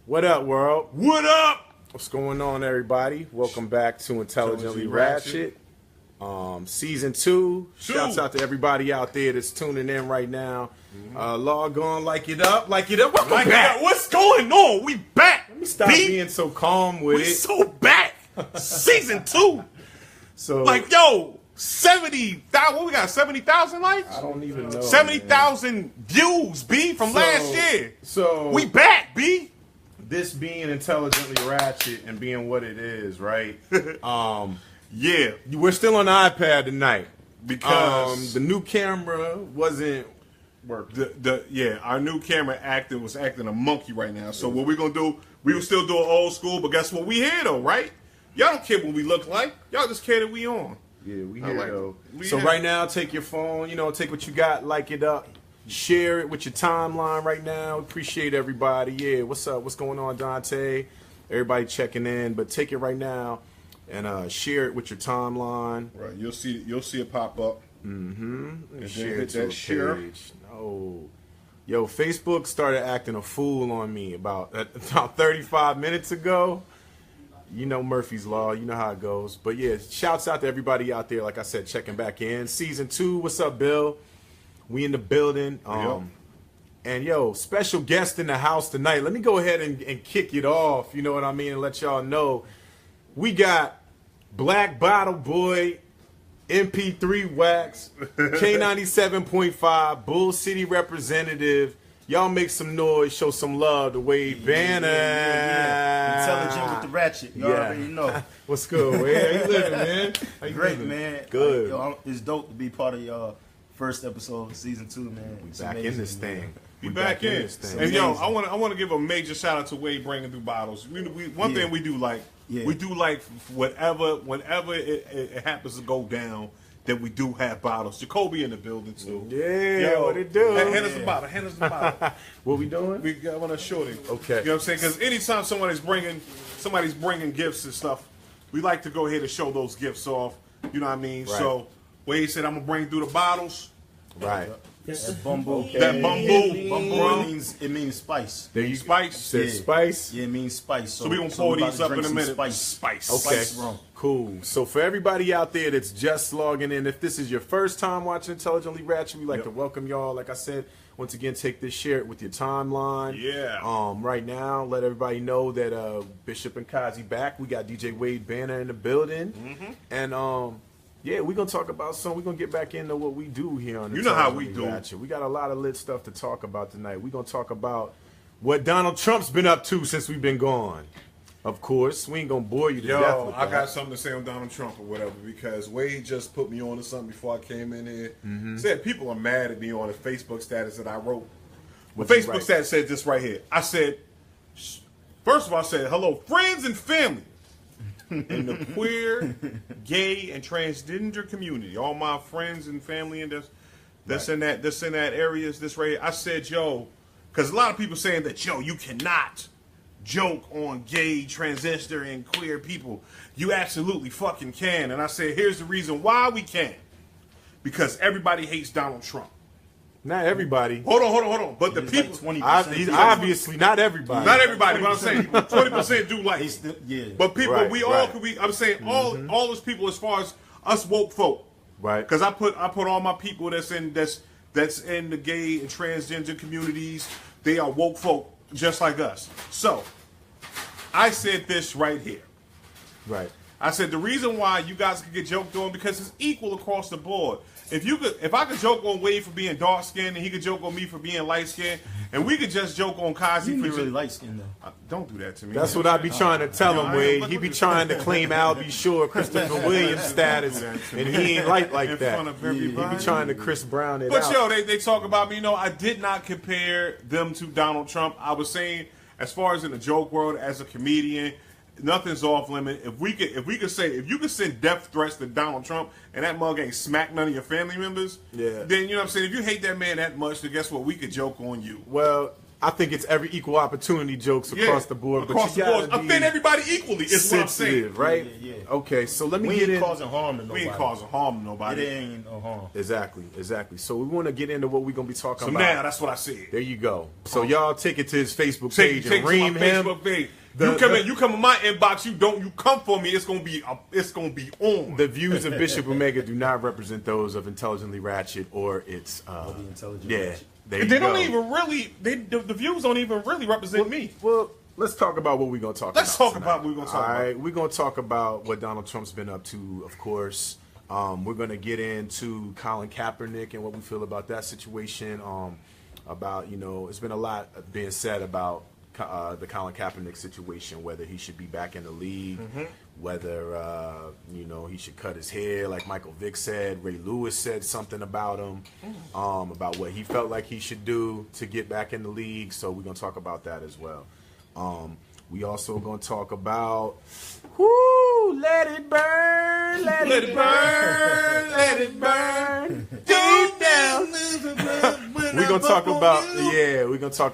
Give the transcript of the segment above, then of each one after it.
What up, world? What up? What's going on, everybody? Welcome back to Intelligently Ratchet. Season 2. Shouts out to everybody out there that's tuning in right now. Log on, like it up. Welcome back. What's going on? We back. Let me stop being so calm with We it. so back. Season 2. So, Like, yo, 70,000. What we got? 70,000 likes? I don't even know. 70,000 views, B, from last year. So, We back, B. this being Intelligently Ratchet and being what it is, right? Yeah, We're still on the iPad tonight because the new camera wasn't working. our new camera was acting a monkey right now. So what we gonna do? We will still do it old school, but guess what? We here though, right? Y'all don't care what we look like. Y'all just care that we on. Yeah, we I here like though. it. So right now, take your phone, take what you got, like it up, share it with your timeline right now. Appreciate everybody. Yeah, what's up? What's going on, Dante? Everybody checking in, but take it right now and share it with your timeline. Right, you'll see it pop up. And share it to that a share. page. No. Yo, Facebook started acting a fool on me about 35 minutes ago. You know Murphy's Law. You know how it goes. But yeah, shouts out to everybody out there, like I said, checking back in. Season 2, what's up, Bill? We in the building. And yo, special guest in the house tonight. Let me go ahead and kick it off, you know what I mean, and let y'all know. We got Black Bottle Boy, MP3 Wax, K97.5, Bull City representative. Y'all make some noise, show some love to Wade Banner. Intelligent with the Ratchet. Y'all already know. What's good, Wade? How you living, man? How you Great, living? man. Good. Yo, it's dope to be part of y'all first episode of season 2, man. We It's back amazing, in this man. thing. Be We back in. this thing. And yo, Amazing. I want to give a major shout out to Wade bringing through bottles. One thing we do like, Yeah. we do like whenever it happens to go down, that we do have bottles. Jacoby in the building too. Yeah, what it do? Hand us the bottle. Hand us the bottle. What we doing? We want to show them. Okay. You know what I'm saying? Because anytime somebody's bringing gifts and stuff, we like to go ahead and show those gifts off. You know what I mean? Right. So Wade said, "I'm gonna bring through the bottles." Right. That bumble. That bumble. Bumble means spice. There you Spice. Said Yeah. spice. Yeah, it means spice. So we gonna pour about these to up in drink a some minute. Spice. Spice. Okay, Spice rum. cool. So for everybody out there that's just logging in, if this is your first time watching Intelligently Ratchet, we like to welcome y'all. Like I said, once again, take this, share it with your timeline. Yeah. Right now, let everybody know that Bishop and Kazi back. We got DJ Wade Banner in the building, and yeah, we're gonna talk about some. We're gonna get back into what we do here on. You know how we Intelligently do. Ratchet. We got a lot of lit stuff to talk about tonight. We're gonna talk about what Donald Trump's been up to since we've been gone. Of course, we ain't gonna bore you to death Yo, with I that. got something to say on Donald Trump or whatever because Wade just put me on to something before I came in here. Said people are mad at me on a Facebook status that I wrote. The What you Facebook write? status said this right here. I said, first of all, I said, hello, friends and family in the queer, gay, and transgender community. All my friends and family and that's in that areas. This right here. I said, yo, because a lot of people saying that, yo, you cannot joke on gay, transgender, and queer people. You absolutely fucking can. And I said, here's the reason why we can. Because everybody hates Donald Trump. Not everybody. Hold on. But the It's people, like 20%. Obviously, not everybody. not everybody, but I'm saying 20% do like it. Yeah. But people, Right, we all right. could be. I'm saying all those people, as far as us woke folk, Right. Because I put all my people that's in the gay and transgender communities. They are woke folk just like us. So I said this right here. Right. I said the reason why you guys can get joked on because it's equal across the board. If I could joke on Wade for being dark skinned and he could joke on me for being light skinned, and we could just joke on Kazi You for really light skinned though. Don't do that to me. That's what I be trying to tell him, I Wade. am. He be trying to claim Al B. Shore, Christopher Williams status, and he ain't like in that. front of He everybody. be trying to Chris Brown it But out. yo, they talk about me. I did not compare them to Donald Trump. I was saying, as far as in the joke world, as a comedian, nothing's off limit. If you could send death threats to Donald Trump and that mug ain't smack none of your family members, Yeah. then you know what I'm saying. If you hate that man that much, then guess what? We could joke on you. Well, I think it's every equal opportunity jokes across the board. Across the board. Offend everybody equally is what I'm saying. Right? Yeah. Okay, so let me We get in. ain't causing harm to nobody. We ain't causing harm to nobody. It ain't no harm. Exactly. So we want to get into what we're going to be talking So about. now, that's what I said. There you go. So y'all take it to his Facebook page and ream him. Facebook page. You come in my inbox. You come for me. It's gonna be on. The views of Bishop Omega do not represent those of Intelligently Ratchet or its. The Intelligent Yeah, Ratchet. there you They go. don't even really. The views don't even really represent me. Well, let's talk about what we're gonna talk. Let's about talk about what we're gonna talk All right, about. we're gonna talk about what Donald Trump's been up to, of course. We're gonna get into Colin Kaepernick and what we feel about that situation. About it's been a lot being said about the Colin Kaepernick situation, whether he should be back in the league, whether he should cut his hair, like Michael Vick said. Ray Lewis said something about him, about what he felt like he should do to get back in the league. So we're gonna talk about that as well. We also gonna talk about let it burn, let it burn, let it burn, deep down. We're gonna talk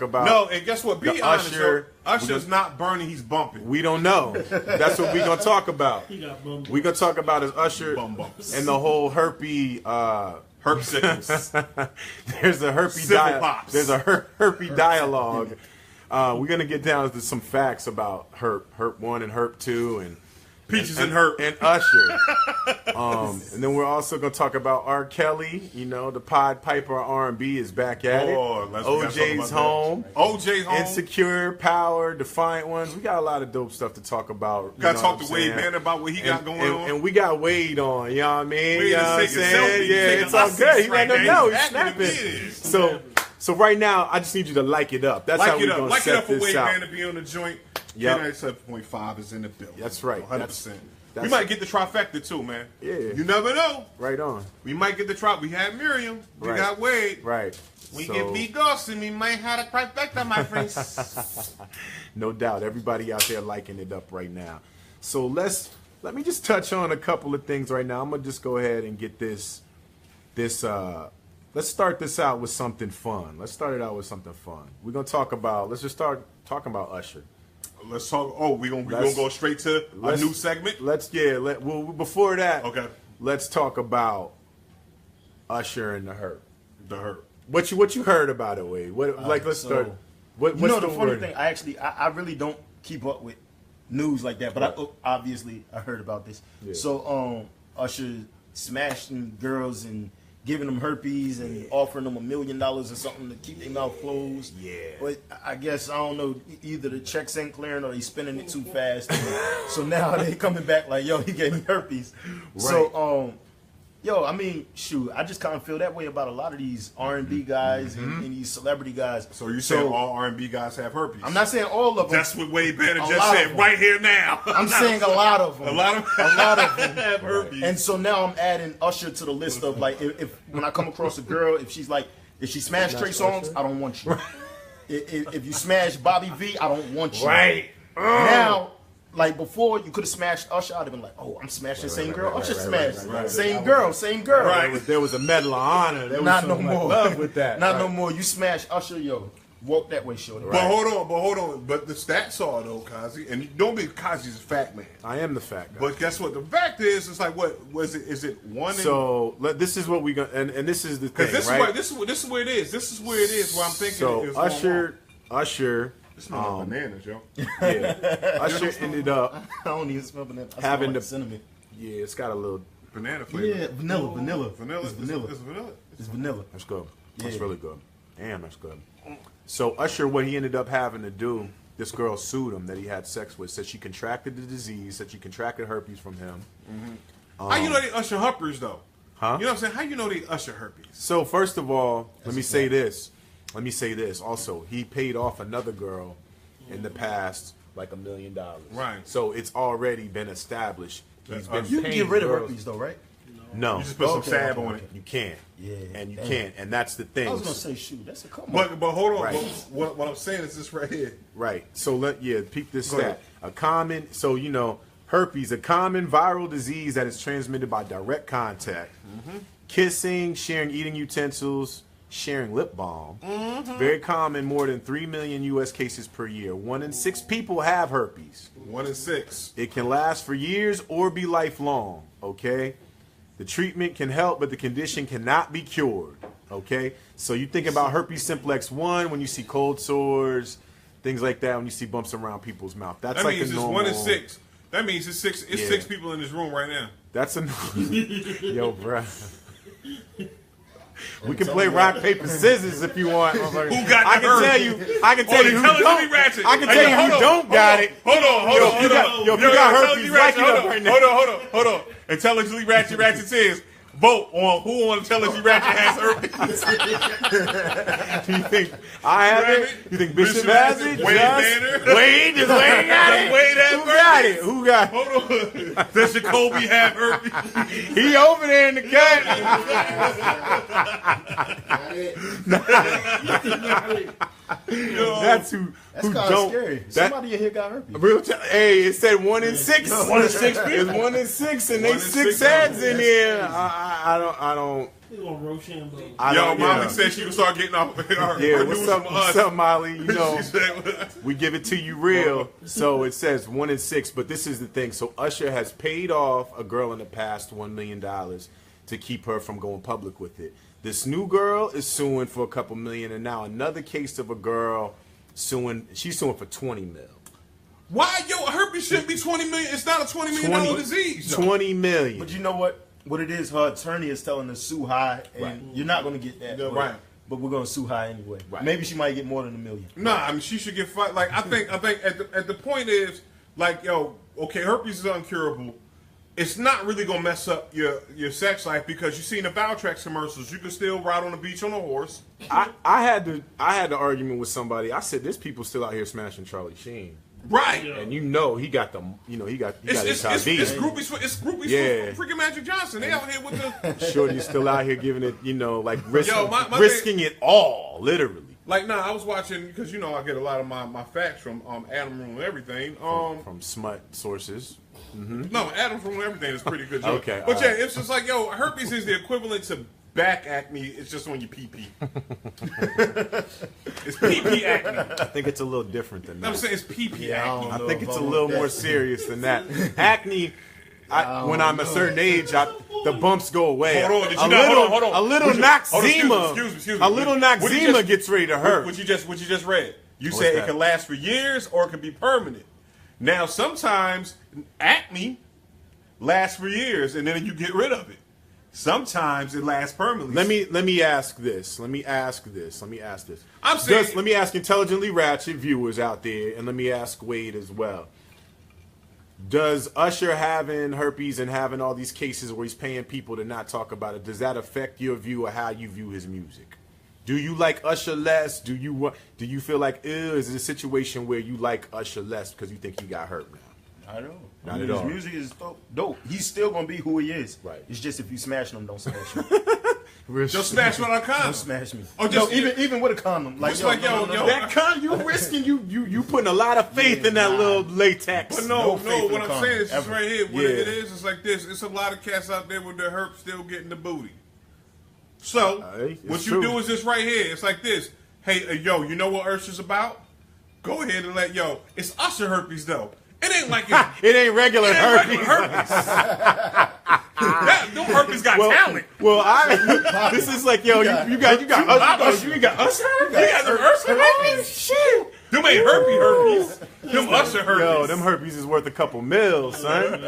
about No, and guess what? Be the honest, Usher. Usher's not burning. He's bumping. We don't know. That's what we're gonna talk about. We're gonna talk about his Usher Bumps. and the whole herpy. Herp sickness. There's a herpy Civil pops. There's a herpy dialogue. We're gonna get down to some facts about Herp 1 and Herp 2 and Peaches and Herp and Usher. And then we're also gonna talk about R. Kelly. The Pied Piper of R&B is back at it. OJ's home. OJ's home. Insecure, Power, Defiant Ones. We got a lot of dope stuff to talk about. Got to talk to Wade Man about what he got going on. And we got Wade on, you know what I mean? Wade You know what I'm is taking saying? selfies, Yeah, taking it's all good. He right letting them now. know. He's He's acting snapping. it. So right now, I just need you to like it up. That's how we're going to Like it set up for this Wade out. Man to be on the joint. Yep. 97.5 is in the building. That's right. 100%. We That's- might get the trifecta too, man. Yeah. You never know. Right on. We might get the trifecta. We had Miriam. We Right. got Wade. Right. We So, get B. Dawson. We might have a trifecta, my friends. no doubt. Everybody out there liking it up right now. So let me just touch on a couple of things right now. I'm going to just go ahead and get this let's start this out with something fun. Let's start it out with something fun. Let's just start talking about Usher. Let's talk. Oh, we gonna go straight to a new segment. Before that, Okay. Let's talk about Usher and the Hurt. The Hurt. What you heard about it, Wade? Let's start. What's the the funny word? thing? I really don't keep up with news like that, but obviously I heard about this. Yeah. So Usher smashing girls and giving them herpes and offering them $1 million or something to keep their mouth closed. Yeah. But I guess, I don't know, either the checks ain't clearing or he's spending it too fast. So now they coming back like, yo, he gave me herpes. Right. So, I mean, shoot, I just kind of feel that way about a lot of these R&B guys and these celebrity guys. So you saying all R&B guys have herpes? I'm not saying all of them. That's what Wade Banner A just lot said of them. right here now. I'm saying a lot of them. A lot of them have herpes. And so now I'm adding Usher to the list of like, if when I come across a girl, if she smashed Trey Songz, I don't want you. If you smash Bobby V, I don't want you. Right. Now, like before, you could have smashed Usher. I'd have been like, oh, I'm smashing the same girl. Usher smashed. Same girl. Right. There was a medal of honor. There was Not some, no like, more. love with that. Not no more. You smash Usher, yo. Walk that way, shorty. But hold on. But the stats are though, Kazi, and don't be Kazi's a fact man. I am the fact guy. But guess what? The fact is, it's like what was it? Is it one? So this is what we got, and this is the thing, Because right? this is where it is. This is where it is. Where I'm thinking. So it was Usher, This smells like bananas, yo. yeah, Usher ended up I don't even smell banana. I having smell the like cinnamon. Yeah, it's got a little. Banana flavor. Yeah, vanilla. Vanilla. It's vanilla. It's vanilla. It's vanilla. That's good. That's Yeah. really good. Damn, that's good. So Usher, what he ended up having to do, this girl sued him that he had sex with. Said she contracted the disease. Said she contracted herpes from him. How you know they Usher herpes though? Huh? You know what I'm saying? How you know they Usher herpes? So first of all, let me say this. Also, he paid off another girl in the past like $1 million. Right. So it's already been established. He's been You can paying get rid of girls. herpes though, right? No, You just put some Okay, salve okay, on okay. it. you can't. Yeah. And you Damn. can't. And that's the thing. I was gonna say, shoot, that's a come on. But hold on. Right. But what I'm saying is this right here. Right. So peep this Go stat. ahead. Herpes, a common viral disease that is transmitted by direct contact, kissing, sharing eating utensils, sharing lip balm. Very common, more than 3 million U.S. cases per year. 1 in 6 people have herpes. 1 in 6. It can last for years or be lifelong, okay? The treatment can help, but the condition cannot be cured, okay? So you think about herpes simplex 1 when you see cold sores, things like that, when you see bumps around people's mouth. That's That like means a it's normal... 1 in 6. That means it's 6. It's Yeah. 6 people in this room right now. That's a... Yo, bruh. We can play rock, paper, scissors if you want. Who got I the can tell herpes? you. I can tell you who Intelligently don't. Ratchet. I can Hey, tell you yo, who hold on, don't got it. Hold on. Yo, if you got herpes, Intelligently rack it Ratchet, up right now. Hold on. Intelligently Ratchet says, vote on who on Intelligently Ratchet has herpes. Do you think I have it? You think Bishop has it? Wade Just? Banner? Wade? Does Wade got it? Wade has Who got herpes? it? Who got it? Hold on. Does Jacoby have herpes? He over there in the cut. That's who That's kind of don't. scary. That, Somebody in here got herpes. Hey, it said 1 in 6. 1 in 6 people. It's 1 in 6, and they 1 in 6 6 heads in people. here. I don't. He's gonna Rochambeau. Yo, Molly yeah. said she would start getting off her Yeah, news what's up, from us. what's up, Molly? You know, She said, we give it to you real. So it says 1 in 6, but this is the thing. So Usher has paid off a girl in the past $1 million to keep her from going public with it. This new girl is suing for a couple million, and now another case of a girl suing. She's suing for 20 mil. why, yo, herpes shouldn't be 20 million. It's not a $20 million disease. 20 million. But you know what? What it is, her attorney is telling her to sue high, and Right. you're not going to get that. Yeah, but, right. But we're going to sue high anyway. Right. Maybe she might get more than $1 million. Nah, I mean, she should get fired. Like, I think at the point is, like, yo, okay, herpes is uncurable. It's not really gonna mess up your sex life because you see in the Valtrex commercials, you can still ride on the beach on a horse. I had the argument with somebody. I said, "There's people still out here smashing Charlie Sheen." Right. Yeah. And he got the, he got It's HIV. groupies Yeah. for freaking Magic Johnson. They out here with the Shorty's still out here giving it, like my risking it all, literally. like. Nah, I was watching because I get a lot of my facts from Adam Room and everything. From smut sources. No, Adam Room and everything is pretty good. Joke. Okay, but all yeah, right. it's just like herpes is the equivalent to back acne. It's just on your pee-pee. It's pee-pee acne. I think it's a little different than that. I'm saying it's pee-pee Yeah, I acne. don't I know think if it's I a want little that. more serious than that. Acne, when I'm a certain age, the bumps go away. Hold on, did you a not- little, hold on. a little Hold on, excuse me. a little What you Noxzema just- gets ready to hurt. What you just read. You What's said that? it can last for years or it can be permanent. Now sometimes acne lasts for years and then you get rid of it. Sometimes it lasts permanently. Let me ask this. Let me ask this. I'm saying- let me ask intelligently ratchet viewers out there, and let me ask Wade as well. Does Usher having herpes and having all these cases where he's paying people to not talk about it, does that affect your view of how you view his music? Do you like Usher less? Do you feel like, is it a situation where you like Usher less because you think he got hurt now? I know. Not at His all. music is dope. He's still going to be who he is. Right. It's just if you smash him, don't smash me. Just smash one on Don't condom. smash me. Oh, just- even with a condom. Like, Just like, yo, That kind you risking you putting a lot of faith in that little latex. But No no, faith in what the I'm condom, saying is just ever. right here. What Yeah. it is, it's like this. It's a lot of cats out there with their herpes still getting the booty. So, It's what you true. do is this right here. It's like this. Hey, yo, you know what Usher's about? Go ahead and it's Usher herpes, though. It ain't like it's It ain't regular regular herpes. herpes. No herpes got talent. Well, this is like, yo, you got Usher. You got Usher. You got them Usher herpes? Shit. Them ain't herpes. Them Usher herpes. Yo, them herpes is worth a couple mils, son.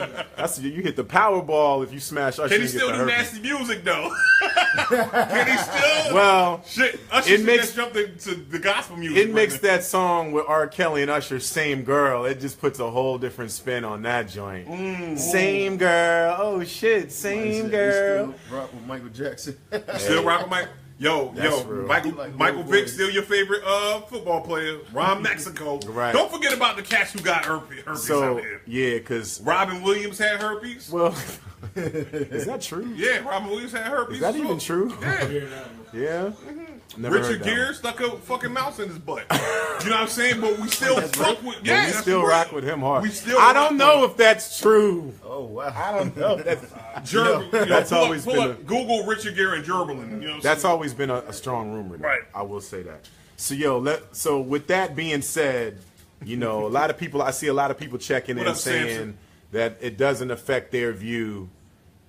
You hit the Powerball if you smash Usher. Can he and get still the do herpes. nasty music, though? Can he still? Well, Shit, Usher it makes- just jumped into the gospel music. it makes that song with R. Kelly and Usher, Same Girl. It just puts a whole different spin on that joint. Same girl. Oh, shit. Same girl. Rock with Michael Jackson. Still rock with Mike. Yo, That's real. Michael Like Michael little Vick boys. still your favorite football player. Ron Mexico. Right. Don't forget about the cats who got herpes So, out here. yeah, because, Robin Williams had herpes. well, is that true? Yeah, Robin Williams had herpes. Is that even true? Yeah. Yeah, that one. Yeah. Never heard Richard that Gere one. stuck a fucking mouse in his butt. You know what I'm saying? But we still fuck with. Yeah, We that's still real. rock with him hard. We still. I rock don't with know him. if that's true. Oh wow. I don't know. That's, That's always been a- Google Richard Gere and Gerbilin. You know what that's I'm always been a strong rumor. Though. Right. I will say that. So so with that being said, you know, I see a lot of people checking What in up, saying Samson? that it doesn't affect their view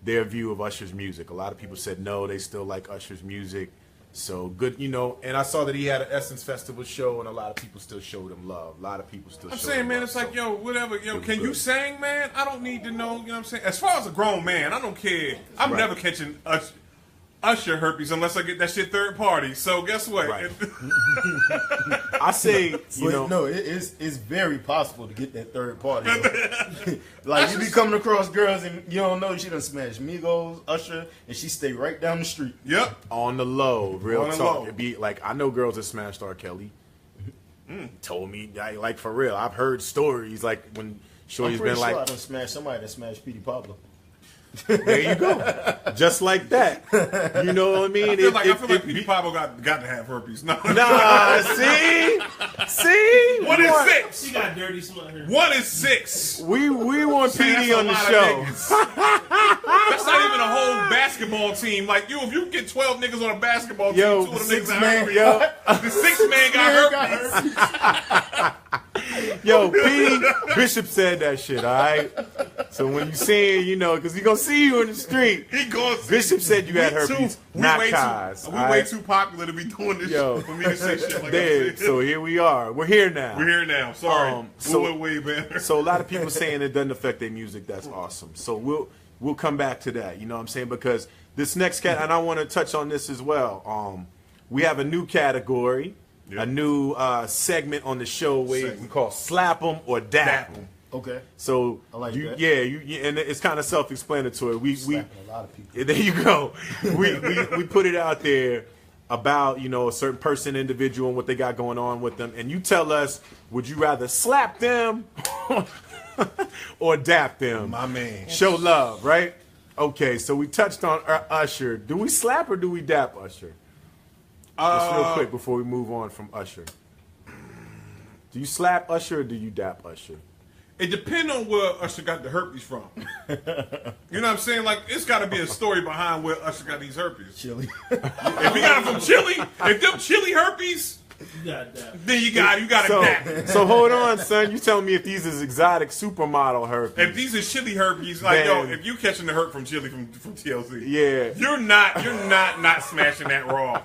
of Usher's music. A lot of people said no, they still like Usher's music. So good, you know, and I saw that he had an Essence Festival show, and a lot of people still showed him love. A lot of people still. I'm showed saying, him man, love. it's like, So yo, whatever, yo, was can you good. sing, man? I don't need to know, you know what I'm saying? As far as a grown man, I don't care. I'm Right. never catching Usher herpes unless I get that shit third party. So guess what? Right. I say, you know, No, it's very possible to get that third party. Like you be coming across girls and you don't know she done smashed Migos, Usher, and she stay right down the street. Yep. on the low, real On the talk. low. It'd be like I know girls that smashed R. Kelly. Told me, like for real. I've heard stories like when I'm Shorty's pretty been sure I like, done smashed somebody that smashed Petey Pablo. there you go, just like that. You know what I mean? I feel like Petey Pablo got to have herpes. No. Nah, see, One is six. She got dirty smut here. 1 is 6. We want See, that's PD a on the lot of show. niggas. That's not even a whole basketball team. Like if you get 12 niggas on a basketball team, Yo, 2 of them six niggas man, got yo, herpes. The 6th man got herpes. yo, PD Bishop said that shit. All right. So when you see it, you know, because he gonna see you in the street. He going to Bishop said you had herpes, not Kaz. We all way right? too popular to be doing this Yo. shit for me to say shit like Dead. that. So here we are. We're here now. We're here now. Sorry. So- we went way better. So a lot of people saying it doesn't affect their music. That's awesome. So we'll come back to that. You know what I'm saying? Because this next cat, and I want to touch on this as well. We have a new category, a new segment on the show where we call Slap 'em or Dap 'em. Okay. So I like that. and it's kind of self-explanatory. We Slapping a lot of people. there you go. We put it out there about, you know, a certain person, individual, and what they got going on with them, and you tell us, would you rather slap them or dap them? My man. Show love, right? Okay, so we touched on Usher. Do we slap or do we dap Usher? Just real quick before we move on from Usher. Do you slap Usher or do you dap Usher? It depends on where Usher got the herpes from. You know what I'm saying? Like, it's got to be a story behind where Usher got these herpes. Chili. If he got it from Chili, if them Chili herpes, You got that. then you got to So, dap. so hold on, son. You telling me if these is exotic supermodel herpes? If these are Chili herpes, like yo, Then- if you catching the herp from Chili from TLC, Yeah. you're not smashing that raw.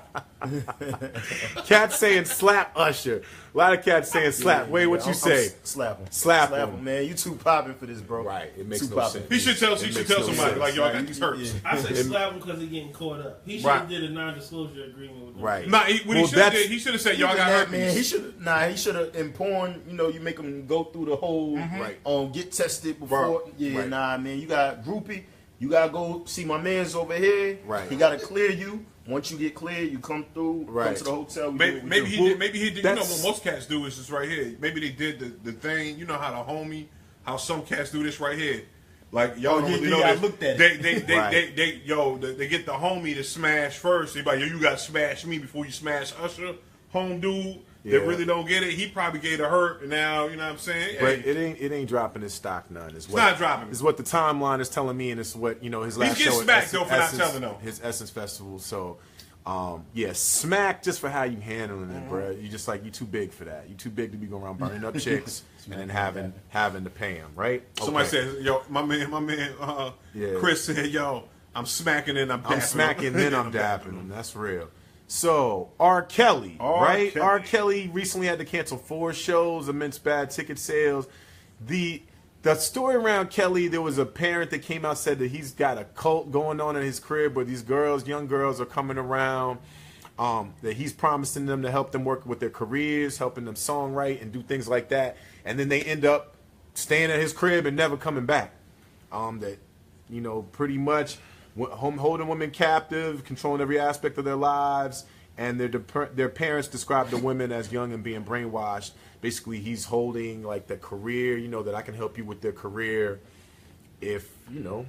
Cats saying slap Usher. A lot of cats saying slap. Wait, what you say? Slap him. Slap Slap him. him, man. You too popping for this, bro. Right, it makes Too no popping. sense. He should tell It makes somebody sense. like yo, I got these herpes. I say slap him because he getting caught up. He should Right. have did a non-disclosure agreement with them. Right. Nah, what Well, he should have that's- did, he should have said, "Yo, I Even got that, herpes." man, he should have in porn, you know, you make them go through the whole Right. get tested before. Right. Yeah, Right. nah, man, you got groupie. You gotta go see my man's over here. Right. He gotta clear you. Once you get cleared, you come through, come Right. to the hotel. We do Maybe, what we maybe do. he Well, did. Maybe he did. You know that's- what most cats do is just right here. Maybe they did the thing. You know how the homie, how some cats do this right here. Like y'all don't yeah, really yeah, know I this. looked at they, it. they get the homie to smash first. They be like, yo, you got to smash me before you smash Usher. Home dude Yeah. that really don't get it. He probably gave a hurt, and now you know what I'm saying. But Hey, it ain't dropping his stock none. It's not dropping. It's what the timeline is telling me, and it's what, you know, his last getting show. at smacked, though, for not Essence- telling, though. His Essence Festival. So, yeah, smack just for how you handling it, bro. You just like, you too big for that. You too big to be going around burning up chicks and then having to pay them, right? somebody Okay. says, yo, my man, Yeah. Chris said, yo, I'm smacking and I'm dapping. I'm smacking, then I'm dapping them. That's real. So, R. Kelly, right? Kelly. R. Kelly recently had to cancel 4 shows, immense bad ticket sales. The story around Kelly, there was a parent that came out, said that he's got a cult going on in his crib where these girls, young girls, are coming around, that he's promising them to help them work with their careers, helping them songwrite and do things like that. And then they end up staying at his crib and never coming back. That, you know, pretty much holding women captive, controlling every aspect of their lives, and their parents describe the women as young and being brainwashed. Basically, he's holding like the career, you know, that I can help you with their career if, you know,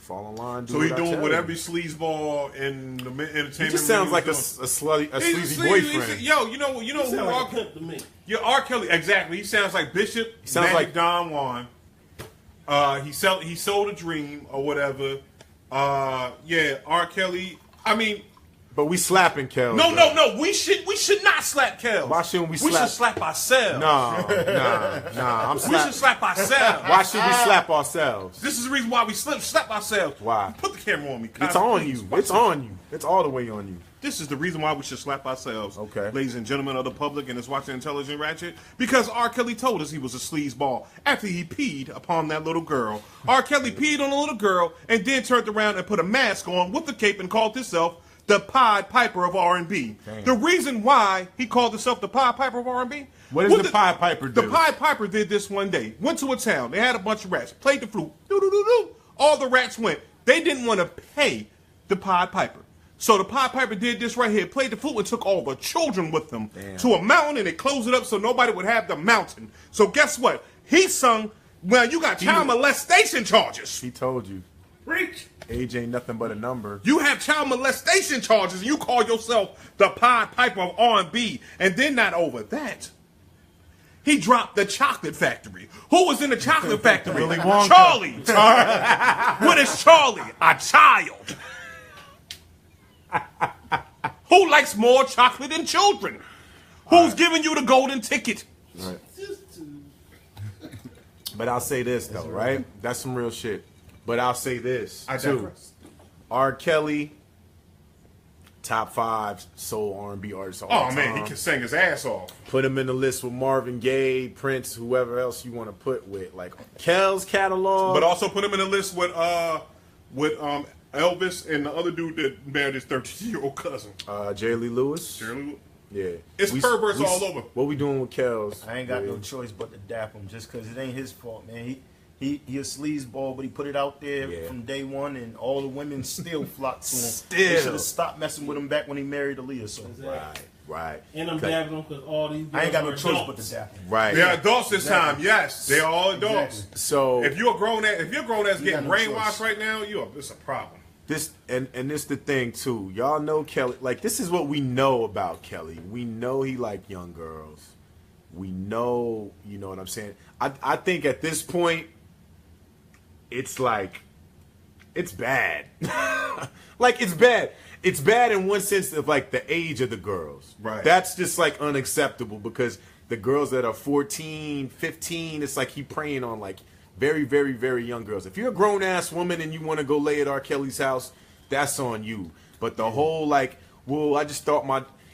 fall in line. Do So he's what I doing tell what you. every sleazeball in the entertainment. He just sounds like a sleazy sleazy boyfriend. Yo, you know He who sound R. like a pimp to me. Yeah, R. Kelly, exactly. He sounds like Bishop. He sounds like Don Juan. He sold a dream or whatever. Yeah, R. Kelly. I mean, but we slapping Kel. no. We should not slap Kel. Why shouldn't we We slap? should slap ourselves. Nah. We should slap ourselves. Why should we slap ourselves? This is the reason why we slap ourselves. Why? Put the camera on me. It's on you. It's on you. It's all the way on you. This is the reason why we should slap ourselves, Okay. ladies and gentlemen of the public and is watching Intelligent Ratchet, because R. Kelly told us he was a sleazeball after he peed upon that little girl. R. Kelly peed on a little girl and then turned around and put a mask on with the cape and called himself the Pied Piper of R&B. Damn. The reason why he called himself the Pied Piper of R&B? What does the Pied Piper do? The Pied Piper did this one day. Went to a town. They had a bunch of rats. Played the flute. Doo-doo-doo-doo. All the rats went. They didn't want to pay the Pied Piper. So the Pied Piper did this right here. Played the flute and took all the children with them to a mountain, and they closed it up so nobody would have the mountain. So guess what? He sung, well, you got child molestation charges. He told you. Preach. Age ain't nothing but a number. You have child molestation charges, and you call yourself the Pied Piper of R&B. And then not over that, he dropped the Chocolate Factory. Who was in the Chocolate Factory? Willy Wonka. Charlie. What is Charlie? A child. Who likes more chocolate than children? Who's giving you the golden ticket? Right. But I'll say this though, right? That's some real shit. But I'll say this too. digress. R. Kelly, top 5 soul R&B artists of all Oh man, time. he can sing his ass off. Put him in the list with Marvin Gaye, Prince, whoever else you want to put with. Like Kel's catalog. But also put him in the list with Elvis and the other dude that married his 13-year-old cousin. Jerry Lee Lewis. Shirley. Yeah. It's perverts all over. What we doing with Kel's? I ain't got no choice but to dap him just because it ain't his fault, man. He a sleazeball, but he put it out there from day one, and all the women still flocked to him. They should Still. have stopped messing with him back when he married Aaliyah. So Right. And I'm dabbing them because all these I ain't got no girls are choice but adults. to dap him. Right. They're adults this time. Yes, they're all adults. Exactly. So If you're grown ass You getting got no brainwashed choice. right now, it's a problem. this and this the thing too. Y'all know Kelly. Like this is what we know about Kelly. We know he like young girls. We know, you know what I'm saying. I think at this point, it's like, it's bad. Like it's bad. It's bad in one sense of like the age of the girls. Right. That's just like unacceptable because the girls that are 14, 15, it's like he preying on like very, very, very young girls. If you're a grown ass woman and you want to go lay at R. Kelly's house, that's on you. But the whole like, well, I just thought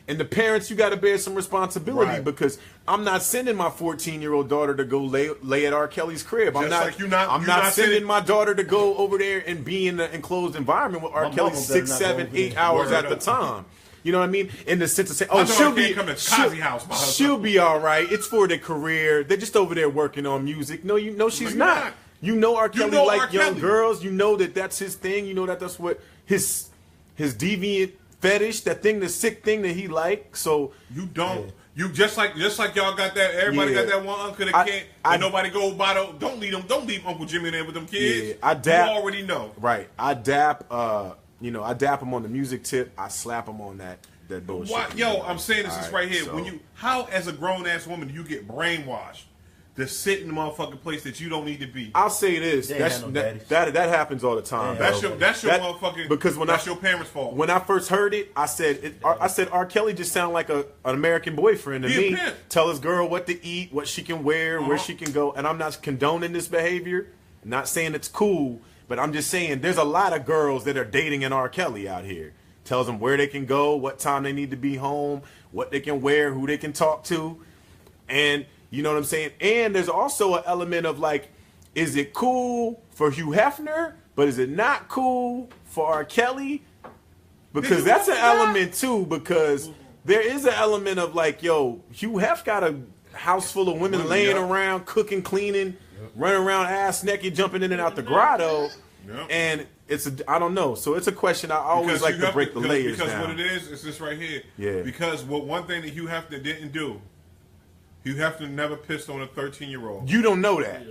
and the parents, you got to bear some responsibility Right. because I'm not sending my 14-year-old daughter to go lay at R. Kelly's crib. I'm Just not. like you're not sending sending- my daughter to go over there and be in an enclosed environment with R. My Kelly mama 6, better not 7, go over 8 there. hours Word at the up. time. You know what I mean? In the sense of saying, My oh, daughter she'll can't be come to Kazi house by herself. she'll be all right. It's for their career. They're just over there working on music. No, she's you're not. not. You know R. Kelly know like R. young Kelly. girls. You know that's his thing. You know that's what his deviant fetish, that thing, the sick thing that he like. So You don't. You just like y'all got that. Everybody Yeah. got that one uncle that I- can't. I- And nobody go by the. Don't leave Uncle Jimmy there with them kids. Yeah, I dap. You already know. Right. I dap him on the music tip. I slap him on that bullshit. Why, yo, I'm saying this is All right here. so- When you, how as a grown ass woman do you get brainwashed to sit in the motherfucking place that you don't need to be? I'll say this. They ain't had no daddies. That happens all the time. Yeah. bro. That's your That- motherfucking. because when that's I- your parents' fault. When I first heard it, I said R. Kelly just sounded like an American boyfriend to He a me. pimp. Tell his girl what to eat, what she can wear, where Uh-huh. she can go, and I'm not condoning this behavior. I'm not saying it's cool, but I'm just saying there's a lot of girls that are dating an R. Kelly out here. Tells them where they can go, what time they need to be home, what they can wear, who they can talk to, and you know what I'm saying? And there's also an element of like, is it cool for Hugh Hefner, but is it not cool for R. Kelly? Because Hugh that's an Hefner not? element too, because there is an element of like, yo, Hugh Hef got a house full of women laying yeah. around, cooking, cleaning, running around ass naked, jumping in and out the grotto. Yeah. And I don't know. So it's a question I always like to break the layers because down. what it is this right here. Yeah. Because one thing that Hugh Hefner didn't do, Hugh Hefner never pissed on a 13-year-old. You don't know that.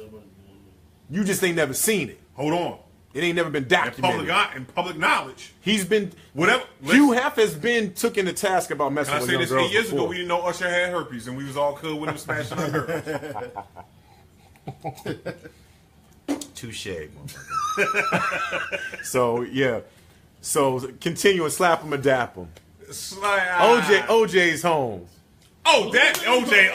You just ain't never seen it. Hold on. It ain't never been in documented. public knowledge. He's been Whatever. Hugh Hef has been took into task about messing Can I with say young this? girls 8 years before. ago, we didn't know Usher had herpes, and we was all cool with him smashing our girls. Touche, motherfucker. So yeah, so continue and slap him and dap him. OJ's home. Oh, that OJ.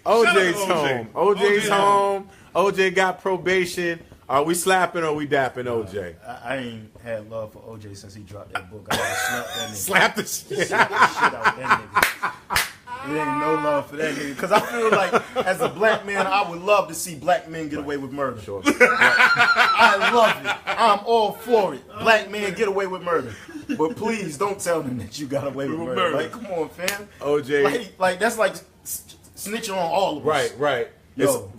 OJ's Shout out to home. OJ's home. OJ got probation. Are we slapping or are we dapping OJ? I ain't had love for OJ since he dropped that book. I gotta slap that nigga. Slap the shit. Slap the shit out that nigga. There ain't no love for that nigga. Because I feel like, as a black man, I would love to see black men get away with murder. Sure. I love it. I'm all for it. Black men get away with murder. But please don't tell them that you got away with murder. Like, come on, fam. OJ. Like that's like snitching on all of us. Right. Yo,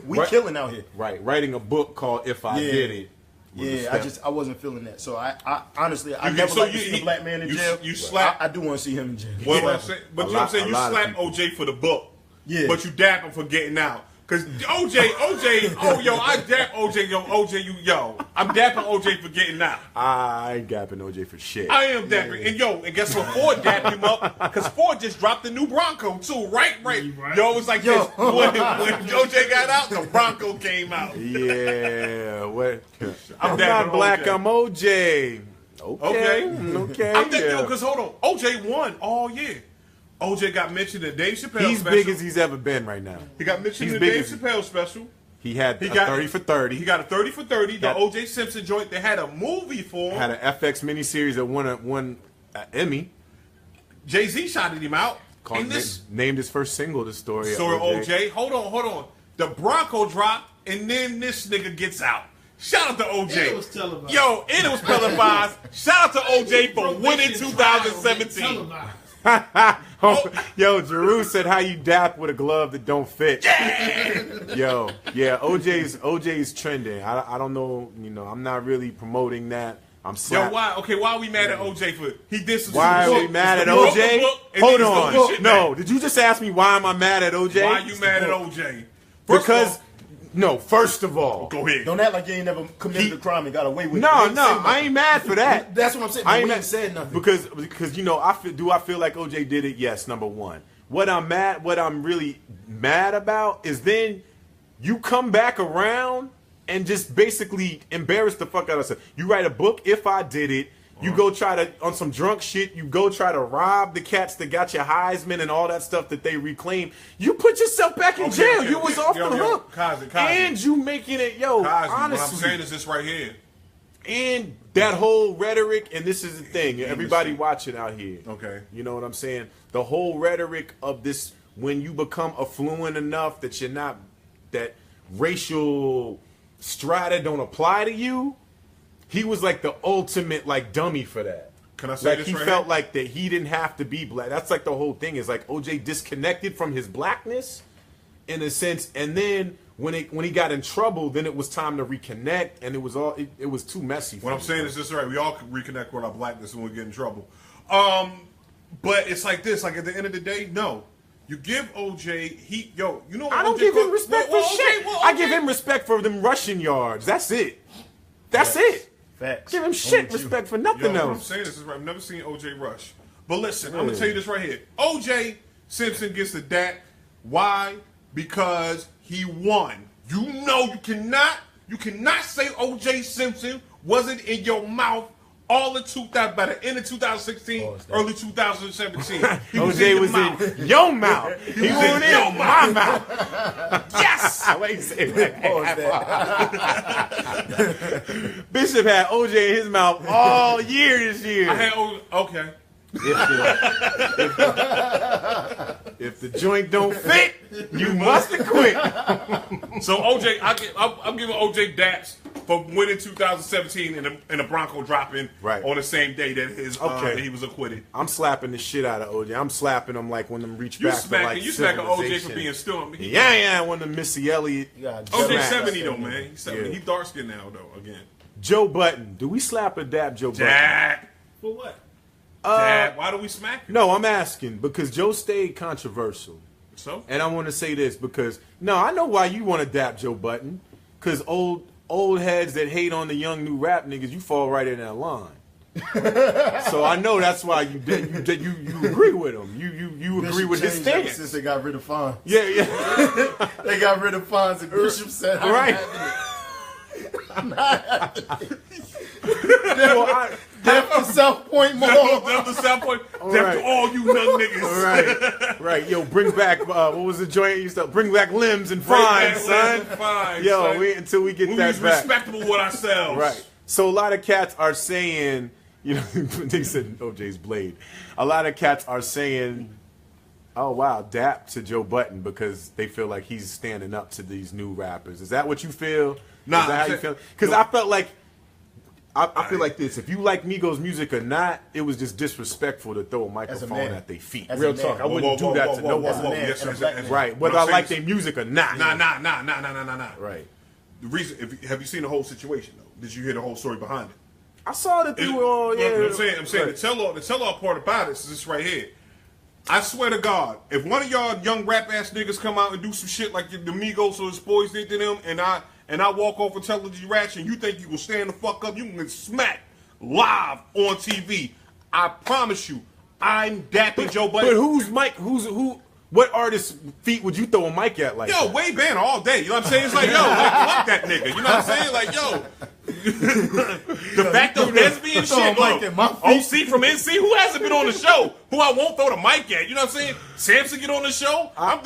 we killing out here. Right. Writing a book called If I Did It. Yeah, I wasn't feeling that. So I honestly, I never like to see a black man in jail. You slap. I do want to see him in jail. What I'm saying, but you know what I'm saying? You slap OJ for the book. Yeah. But you dap him for getting out. Cause OJ, oh yo, I dap OJ, yo, I'm dapping OJ for getting out. I ain't dapping OJ for shit. I am dapping, and guess what? Ford dapped him up, cause Ford just dropped the new Bronco too, right? Yo, it was like this. When OJ got out, the Bronco came out. Yeah, what? I'm dapping not black. OJ. I'm OJ. Okay. I'm yo, cause hold on, OJ won all year. OJ got mentioned in Dave Chappelle He's special. big as he's ever been right now. He got mentioned He's in big Dave as- Chappelle special. He got 30 for 30. He got a 30 for 30. The Got- OJ Simpson joint. They had a movie for him. Had an FX miniseries that won an Emmy. Jay-Z shouted him out. Called, And this named his first single the story. story of OJ. Hold on. The Bronco dropped, and then this nigga gets out. Shout out to OJ. And it was televised. Yo, and it was televised. Shout out to OJ for winning 2017. Yo, Jeru said how you dap with a glove that don't fit. Yo, yeah, OJ's trending. I don't know, I'm not really promoting that. I'm Yo, why are we mad at OJ for he did some Why shit? are we mad at He wrote the OJ? book, and Hold then he stole the on. shit No, back. did you just ask me why am I mad at OJ? Why are you mad at OJ? First of all, go ahead. Don't act like you ain't never committed a crime and got away with it. No, We ain't said I nothing. ain't mad for that. That's what I'm saying. I We ain't ain't said nothing. because I feel like OJ did it. Yes, number one. What I'm really mad about is then you come back around and just basically embarrass the fuck out of us. You write a book, If I Did It. You go try to, on some drunk shit, you go try to rob the cats that got your Heisman and all that stuff that they reclaimed. You put yourself back in jail. You was off the hook. Kazi. And you making it, Kazi, honestly. what I'm saying is this right here. And that whole rhetoric, and this is the thing, everybody watching out here. Okay. You know what I'm saying? The whole rhetoric of this, when you become affluent enough that you're not, that racial strata don't apply to you, he was like the ultimate like dummy for that. Can I say like this he right felt here? like that he didn't have to be black. That's like the whole thing is like OJ disconnected from his blackness in a sense, and then when he got in trouble, then it was time to reconnect, and it was was too messy. What I'm saying is this right. We all can reconnect with our blackness when we get in trouble. But it's like this. Like at the end of the day, no. You give OJ you know what I don't OJ give him called- respect well, for shit. well, I give him respect for them rushing yards. That's it. That's it. Facts. Give him I'm shit with you. respect for Yo, nothing what I'm else. saying is this right. I've never seen OJ rush. But listen, I'm gonna tell you this right here. OJ Simpson gets the DAC. Why? Because he won. You know you cannot say OJ Simpson wasn't in your mouth all in 2000 by the end of 2016, early 2017. He OJ was mouth. in your mouth. He was wasn't in your in my mouth. Yes. Why you say that? Pause that. Bishop had OJ in his mouth all year this year. I had okay. If the joint don't fit, you must have quit. So OJ, I'm giving OJ daps for winning 2017 and the Bronco dropping Right. on the same day that that he was acquitted. I'm slapping the shit out of OJ. I'm slapping him like when them reach You back for like smacking OJ for civilization. being still. Yeah, one of them Missy Elliott. Yeah, OJ Smack. 70 though, man. He's 70. Yeah. He dark skinned now though. Again, Joe Button. Do we slap or dap Joe Button? Dad. For what? Dad. Why do we smack him? No, I'm asking because Joe stayed controversial. So And I want to say this because, no, I know why you want to dap Joe Button. Because old old heads that hate on the young new rap niggas, you fall right in that line. So I know that's why you agree with him. You agree with his stance. Since they got rid of Fonz. Yeah. They got rid of Fonz and Bishop said, I'm not having it. Death to South Point Mall. Death to South Point. Death to all you young niggas. Right. Yo, bring back, what was the joint you used to, bring back limbs and fine, son. Yo, son. Until we get that back. Respectable with ourselves. Right. So a lot of cats are saying, you know, they said OJ's Blade. A lot of cats are saying, oh, wow, dap to Joe Budden because they feel like he's standing up to these new rappers. Is that what you feel? Nah. Is that how you feel? Because I felt like, I feel like this. If you like Migos music or not, it was just disrespectful to throw a microphone at their feet. Real talk. I wouldn't do that to nobody. Right. Whether I like their music or not. Nah. Right. The reason, have you seen the whole situation, though? Did you hear the whole story behind it? I saw that they were all, yeah. I'm saying right. the tell-all part about it is this right here. I swear to God, if one of y'all young rap-ass niggas come out and do some shit like the Migos or his boys did to them, and I walk off and tell you Ratchet, and you think you will stand the fuck up, you can get smacked live on TV. I promise you, I'm dapping Joe Budden. But who's Mike? What artist's feet would you throw a mic at like that? Yo, Wade Banner all day. You know what I'm saying? It's like, yo, fuck that nigga. You know what I'm saying? Like, yo. The fact of lesbian shit. OC from NC, who hasn't been on the show? Who I won't throw the mic at. You know what I'm saying? Samson get on the show? I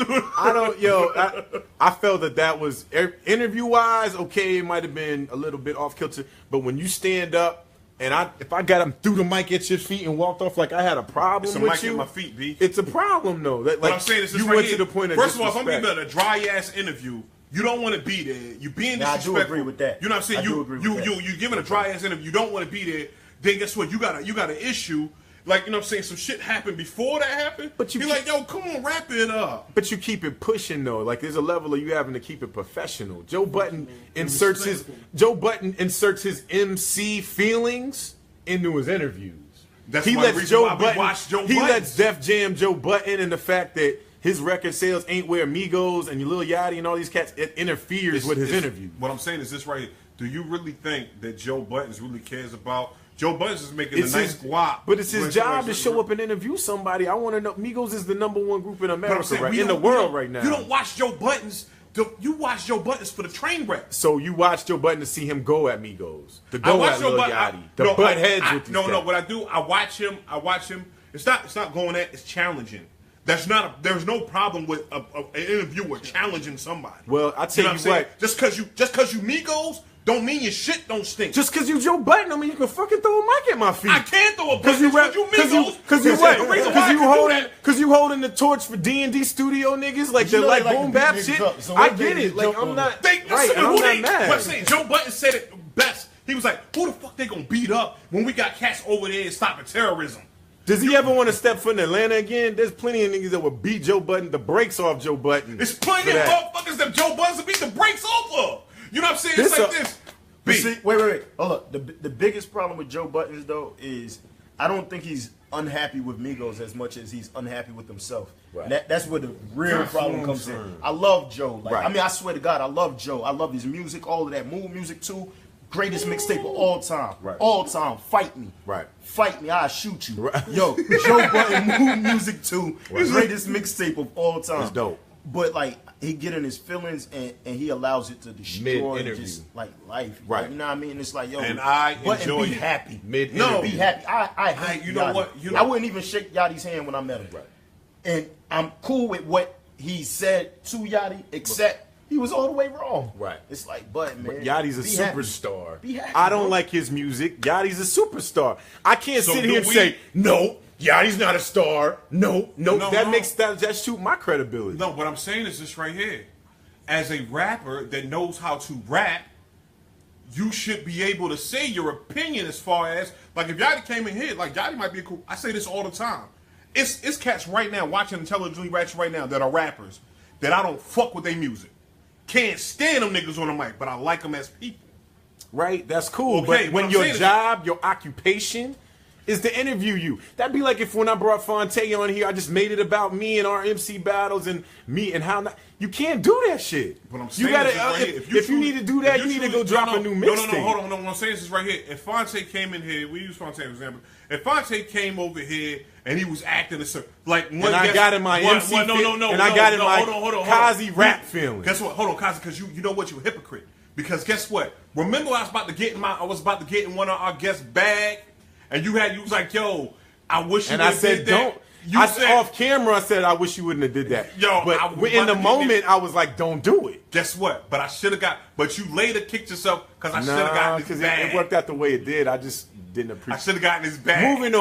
felt that was, interview-wise, okay, it might have been a little bit off kilter, but when you stand up, and if I got him threw the mic at your feet and walked off like I had a problem it's a with mic you, at my feet, B. It's a problem though. Like, what I'm saying is this you right went here. to the point of First of all, if I'm disrespect. giving a dry ass interview, you don't want to be there. You being disrespectful. I do agree with that. You know what I'm saying? You giving a dry ass interview. You don't want to be there. Then guess what? You got an issue. Like, you know what I'm saying? Some shit happened before that happened. But you're like, yo, come on, wrap it up. But you keep it pushing though. Like there's a level of you having to keep it professional. Joe Budden inserts his MC feelings into his interviews. That's he lets Joe Budden watch Joe He lets Def Jam Joe Budden, and the fact that his record sales ain't where Migos and Lil Yachty and all these cats, it interferes with his interview. What I'm saying is this right here. Do you really think that Joe Buttons really cares about? Joe Buttons is making a nice guap. But it's his job to show up and interview somebody. I want to know. Migos is the #1 group in America, right? In the world right now. You don't watch Joe Buttons. You watch Joe Buttons for the train wreck. So you watch Joe Budden to see him go at Migos, to go at Lil Yachty, to butt heads with these guys. What I do, I watch him. It's not going at. It's challenging. There's no problem with an interviewer challenging somebody. Well, I tell you what, just because you Migos don't mean your shit don't stink. Just because you Joe Budden, I mean you can fucking throw a mic at my feet. I can't throw a mic because you Migos. Because you holding the torch for D&D studio niggas like the boom bap shit. So I get it. Like I'm not mad. But saying Joe Budden said it best. He was like, "Who the fuck they gonna beat up when we got cats over there stopping terrorism?" Does he ever want to step foot in Atlanta again? There's plenty of niggas that would beat Joe Budden, the brakes off Joe Budden. There's plenty of motherfuckers that Joe Budden would beat the brakes off of. You know what I'm saying? It's like this. See, wait. Hold up. The biggest problem with Joe Buttons, though, is I don't think he's unhappy with Migos as much as he's unhappy with himself. Right. That's where the real problem comes in. I love Joe. I mean, I swear to God, I love Joe. I love his music, all of that. Mood music, too. Greatest mixtape of all time. Right. All time. Fight me. Right. Fight me. I'll shoot you. Right. Yo, Joe Budden, Mood Music 2. Right. Greatest mixtape of all time. It's dope. But, like, he get in his feelings and he allows it to destroy just, like, life. Right. Like, you know what I mean? It's like, yo, and I enjoy be happy. Be happy. I hate you know Yachty. what? I wouldn't even shake Yachty's hand when I met him. Right. And I'm cool with what he said to Yachty, except he was all the way wrong. Right. It's like, but man, Yachty's a superstar. Be happy, I don't like his music. Yachty's a superstar. I can't sit here and say, no, Yachty's not a star. No. That shoot my credibility. No, what I'm saying is this right here. As a rapper that knows how to rap, you should be able to say your opinion as far as, like, if Yachty came in here, like, Yachty might be cool. I say this all the time. It's cats right now watching Intelligently Ratchet right now that are rappers that I don't fuck with their music. Can't stand them niggas on the mic, but I like them as people. Right? That's cool. Okay, but when your job, your occupation is to interview you. That'd be like if when I brought Fonte on here, I just made it about me and our MC battles and me and how not. You can't do that shit. What I'm saying you gotta, is right here. if you need to do that, you need to go drop a new mixtape. No, hold on. What I'm saying is right here. If Fonte came in here, we use Fonte as an example. If Fonte came over here and he was acting a certain, like one, and I got in my MC, and I got in my Kazi rap feeling. Guess what? Hold on, Kazi, because you know what? You're a hypocrite. Because guess what? Remember I was about to get in one of our guests' bag, and you was like, yo, I wish you would have did that. Don't. I said off camera, I said I wish you wouldn't have did that. Yo, but in the moment, I was like, don't do it. Guess what? But I should have got. But you later kicked yourself because I should have gotten his bag. It worked out the way it did. I just didn't appreciate. I should have gotten his bag. Moving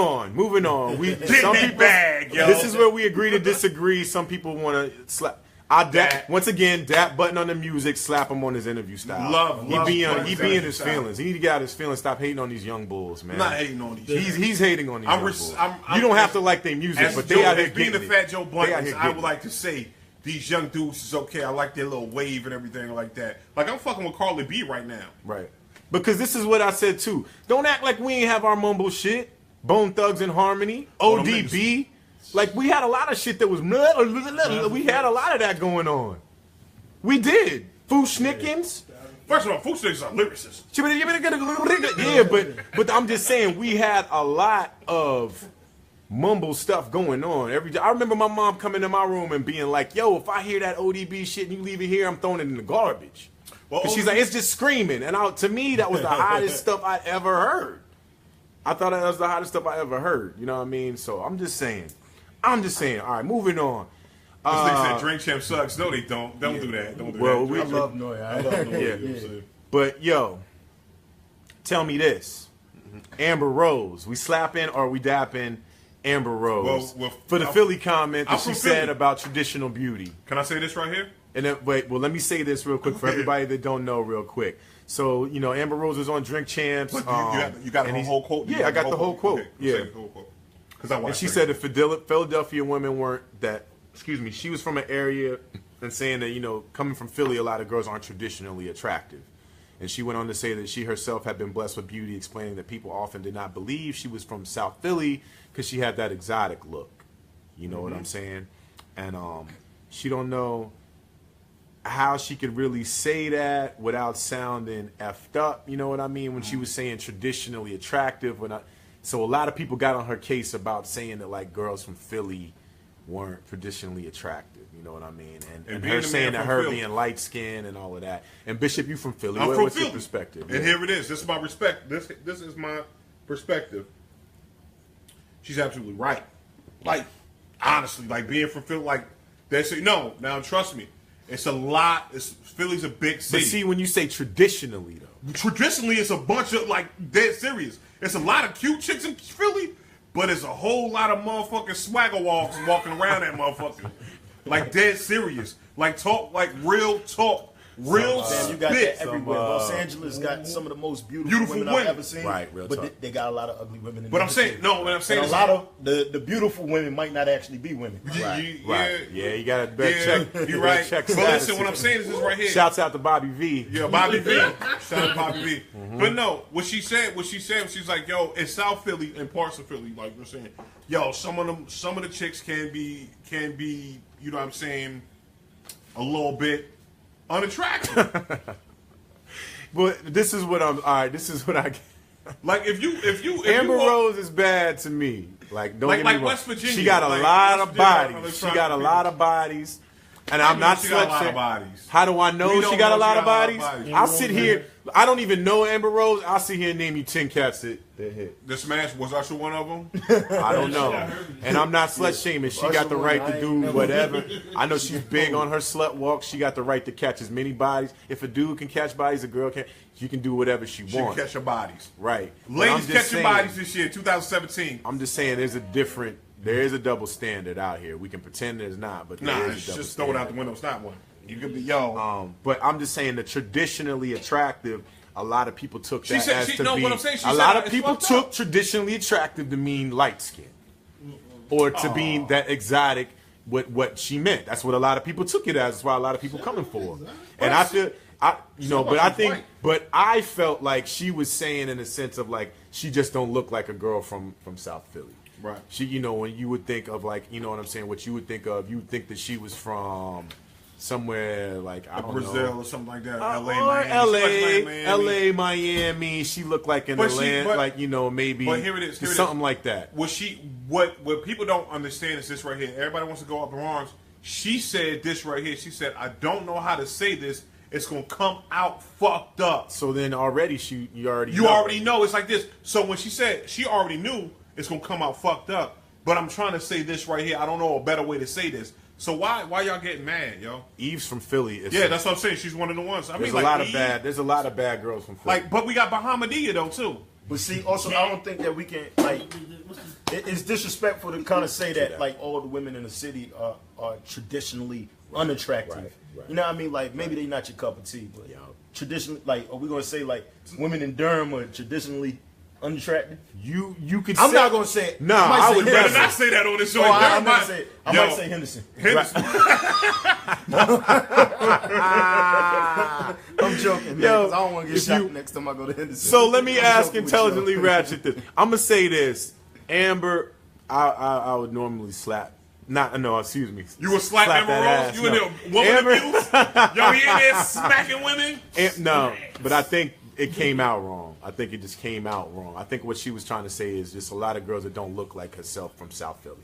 on. We some people bag, yo. This is where we agree to disagree. Some people want to slap. Once again, dap Button on the music, slap him on his interview style. He be in his feelings. He need to get out his feelings. Stop hating on these young bulls, man. I'm not hating on these. He's hating on these young bulls. You don't have to like their music, but they out here being the Fat Joe Blunt, I would like to it. say these young dudes is okay. I like their little wave and everything like that. Like I'm fucking with Carly B right now. Right. Because this is what I said too. Don't act like we ain't have our mumble shit. Bone Thugs and Harmony, ODB. Like we had a lot of shit that was. We had a lot of that going on. We did. Fushnikins. First of all, Fushnikins are lyricists. Yeah, but I'm just saying we had a lot of mumble stuff going on every day. I remember my mom coming to my room and being like, "Yo, if I hear that ODB shit and you leave it here, I'm throwing it in the garbage." Well, she's like, "It's just screaming," and to me, that was the hottest stuff I ever heard. I thought that was the hottest stuff I ever heard. You know what I mean? So I'm just saying. All right, moving on. This nigga said Drink Champ sucks. No, they don't. Don't do that. Don't do that. I love Noy. I love Noy. Yeah. But, yo, tell me this. Amber Rose, we slapping or we dapping Amber Rose? For the Philly comment that she said about traditional beauty. Can I say this right here? And then, wait, let me say this real quick for everybody that don't know real quick. So, Amber Rose was on Drink Champs. You got the whole quote? Yeah, I got the whole quote. Yeah. And she said the Philadelphia women weren't that, she was from an area and saying that, coming from Philly, a lot of girls aren't traditionally attractive. And she went on to say that she herself had been blessed with beauty, explaining that people often did not believe she was from South Philly because she had that exotic look. You know what I'm saying? And she don't know how she could really say that without sounding effed up. You know what I mean? When she was saying traditionally attractive, so a lot of people got on her case about saying that like girls from Philly weren't traditionally attractive. You know what I mean? And her saying that her being light skinned and all of that. And Bishop, you from Philly? What's your perspective? And here it is. This is my respect. This is my perspective. She's absolutely right. Like honestly, like being from Philly, like they say no. Now trust me, it's a lot. Philly's a big city. But see, when you say traditionally though, traditionally it's a bunch of like dead serious. It's a lot of cute chicks in Philly, but it's a whole lot of motherfucking swagger walks walking around that motherfucker. Like dead serious. Like talk, like real talk. Real spit. You got that everywhere. Los Angeles got some of the most beautiful women I've ever seen. Right, real talk. But they got a lot of ugly women in But I'm saying, what I'm saying is a lot of the beautiful women might not actually be women. Right. Yeah, you got to check. You're right. But listen, what I'm saying is this right here. Shouts out to Bobby V. Yeah, Bobby V. Shout out to Bobby V. But no, what she said, she's like, yo, in South Philly and parts of Philly, like you're saying, yo, some of the chicks can be, you know what I'm saying, a little bit unattractive. But this is what I like. If you Amber Rose is bad to me. Like don't get me wrong. West Virginia, she got a lot of bodies. She got a lot of bodies. And I'm not slut. How do I know she got a lot of bodies? I'll sit here. I don't even know Amber Rose. I'll sit here and name you 10 cats that hit. The Smash, was Usher one of them? I don't know. And I'm not slut shaming. She got the right to do whatever. I know she's big on her slut walk. She got the right to catch as many bodies. If a dude can catch bodies, a girl can. She can do whatever she wants. She can catch her bodies. Right. Ladies catching bodies this year, 2017. I'm just saying there is a double standard out here. We can pretend there's not, but there is a double just throw it out the window. It's not one. You could be but I'm just saying the traditionally attractive. A lot of people took that as to be. What I'm saying, a lot of people took traditionally attractive to mean light skin, or to being that exotic. what she meant. That's what a lot of people took it as. That's why a lot of people coming for her. And I feel, but I felt like she was saying in a sense of like she just don't look like a girl from South Philly. Right. She, when you would think of like, you know what I'm saying, what you would think of, you would think that she was from somewhere like, I don't Brazil know. or something like that. LA, Miami. She looked like in Atlanta, like, maybe but here it is, something like that. What people don't understand is this right here. Everybody wants to go up in arms. She said this right here. She said, I don't know how to say this. It's gonna come out fucked up. So then already you already know it's like this. So when she said she already knew it's gonna come out fucked up, but I'm trying to say this right here. I don't know a better way to say this. So why y'all getting mad, yo? Eve's from Philly. Yeah, that's what I'm saying. She's one of the ones. There's a lot of bad girls from Philly. But we got Bahamadia though too. But see, also I don't think that we can it's disrespectful to kind of say that like all the women in the city are traditionally unattractive. Right. You know what I mean? Like maybe they're not your cup of tea, but traditionally, like, are we gonna say like women in Durham are traditionally unattractive? You could. I'm not gonna say it. No, I would never not say that on the show. I might say Henderson. I'm joking, man. Yo, 'Cause I don't want to get shot next time I go to Henderson. So let me ask intelligently Ratchet this. I'm gonna say this, Amber. I would normally slap. Excuse me. You would slap Amber Rose? You in there woman abuse? Y'all in there smacking women? No, but I think it came out wrong. I think it just came out wrong. I think what she was trying to say is just a lot of girls that don't look like herself from South Philly.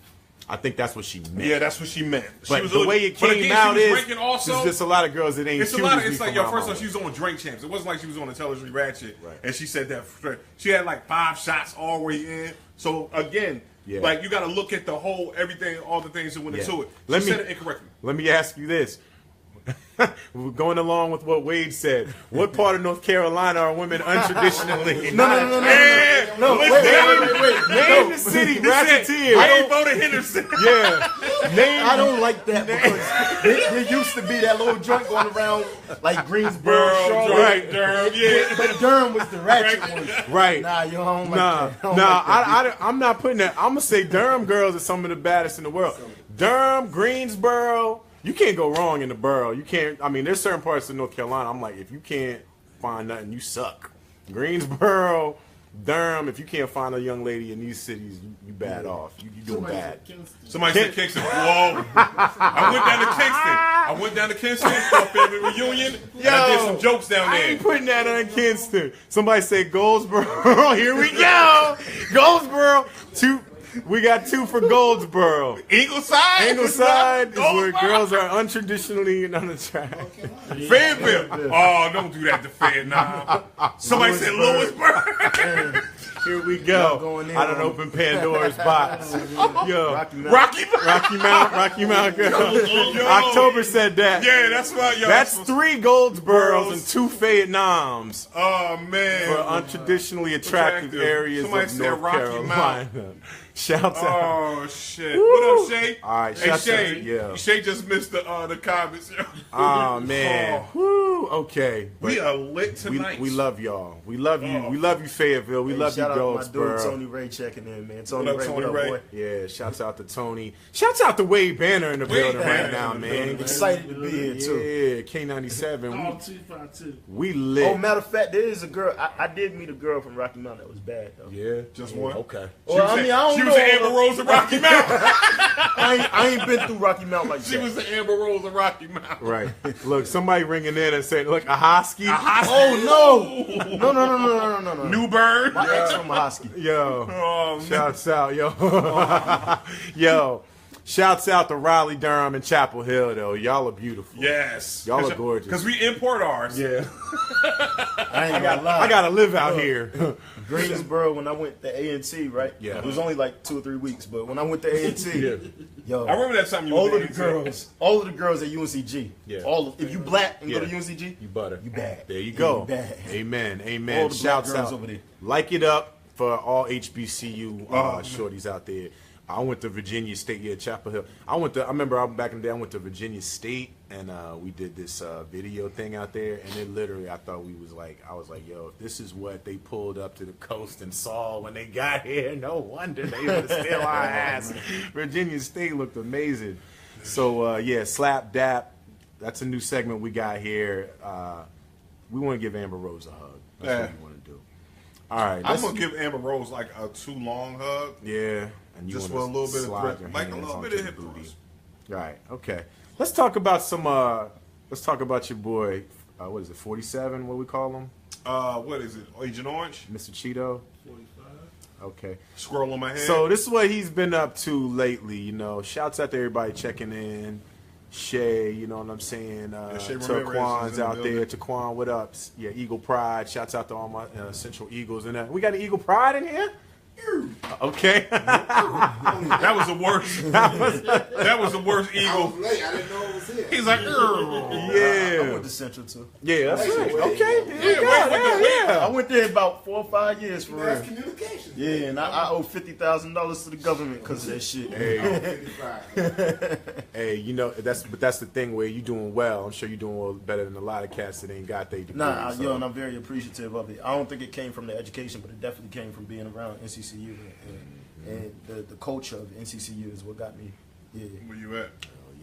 I think that's what she meant. Yeah, that's what she meant. But the way it came out is also, there's just a lot of girls that ain't. It's like your first time she was on Drink Champs. It wasn't like she was on Intelligently Ratchet, and she said that she had like 5 shots all the way in. So again. Yeah. Like, you got to look at the whole, everything, all the things that went into it. She said it incorrectly. Let me ask you this. We're going along with what Wade said. What part of North Carolina are women untraditionally? No. Wait. Name the city, Ratcheteer. I ain't voted Henderson. Yeah. I don't like that because there used to be that little joint going around like Greensboro, Charlotte. Right, Durham, yeah. But Durham was the ratchet one. Right. Nah, you don't like that. I'm not putting that. I'm going to say Durham girls are some of the baddest in the world. Durham, Greensboro. You can't go wrong in the borough. You can't. I mean, there's certain parts of North Carolina. I'm like, if you can't find nothing, you suck. Greensboro, Durham. If you can't find a young lady in these cities, you bad off. You doing bad. Somebody said Kingston. Whoa! I went down to Kingston for a family reunion. And I did some jokes down there. I ain't putting that on Kingston. Somebody said Goldsboro. Here we go. Goldsboro. We got 2 for Goldsboro. Ingleside is where girls are untraditionally and unattractive. Fayetteville. Oh, don't do that to Fayetteville. Somebody said Lewisburg. Here we go. I done opened Pandora's box. Yo, Rocky Mount girl. October said that. Yeah, that's right. Yo, that's 3 Goldsboros and 2 Vietnams. Oh man, for untraditionally attractive areas Somebody of said North Rocky Carolina. Mount. Shouts out. Oh shit! What up, Shay? All right, hey Shay. Out, yeah. Shay just missed the comments. Oh man. Woo. Okay. We are lit tonight. We love y'all. We love you. We love you, Fayetteville. We love you, Goldsboro. Shout out to my dude Tony Ray checking in, man. Tony Ray. Boy? Yeah. Shouts out to Tony. Shouts out to Wade Banner in the building right now, man. Excited to be here too. Yeah. K97. We lit. Oh, matter of fact, there is a girl. I did meet a girl from Rocky Mount that was bad though. Yeah. Just one. Okay. Well, I don't know. She was the Amber Rose of Rocky Mount. I ain't been through Rocky Mount like that. She was the Amber Rose of Rocky Mount. Right. Look, somebody ringing in and saying, "Look, a husky." Oh no. New Bird. My ex from a husky. Yo. Shouts out, yo. Yo. Shouts out to Raleigh, Durham, and Chapel Hill, though. Y'all are beautiful. Yes. Y'all are gorgeous. Because we import ours. Yeah. I gotta live out here. Greensboro, when I went to A&T, right? Yeah. It was only like 2 or 3 weeks, but when I went to A&T, yo, I remember that time you all went of to the girls at UNCG. Yeah. If you black and go to UNCG, you butter. You bad. There you go. You bad. Amen. All the Shouts black girls out over there. Like it up for all HBCU shorties out there. I went to Virginia State, Chapel Hill. I remember back in the day, I went to Virginia State, and we did this video thing out there, and it literally, I was like, yo, if this is what they pulled up to the coast and saw when they got here, no wonder they would steal our ass. Virginia State looked amazing. So yeah, slap dap. That's a new segment we got here. We want to give Amber Rose a hug. That's what we want to do. All right, I'm gonna give Amber Rose like a too long hug. Yeah, and you just for a little bit of slide grip, your like a hands little onto bit of the hip booty. thrust. Right. Okay. Let's talk about some. Let's talk about your boy. What is it? 47. What do we call him? What is it? Agent Orange? Mr. Cheeto. 45. Okay. Squirrel on my head. So this is what he's been up to lately. You know, shouts out to everybody checking in. Shay, you know what I'm saying? Shay Ramirez is in Taquan's the out building. there. Taquan, what up? Yeah, Eagle Pride. Shouts out to all my Central Eagles and that. We got an Eagle Pride in here? Okay. that was the worst. That was the worst I Eagle. was late. I didn't know it was here. He's like, I Yeah. went to Central too. Yeah, that's right. Okay. yeah. I went there about 4 or 5 years for That's real. communications. Yeah, and I owe $50,000 to the government because of that shit. Hey, you know, that's the thing where you doing well. I'm sure you're doing well better than a lot of cats that ain't got their degree. Nah, so. yo, and I'm very appreciative of it. I don't think it came from the education, but it definitely came from being around NCCU and the culture of NCCU is what got me. Yeah. where you at?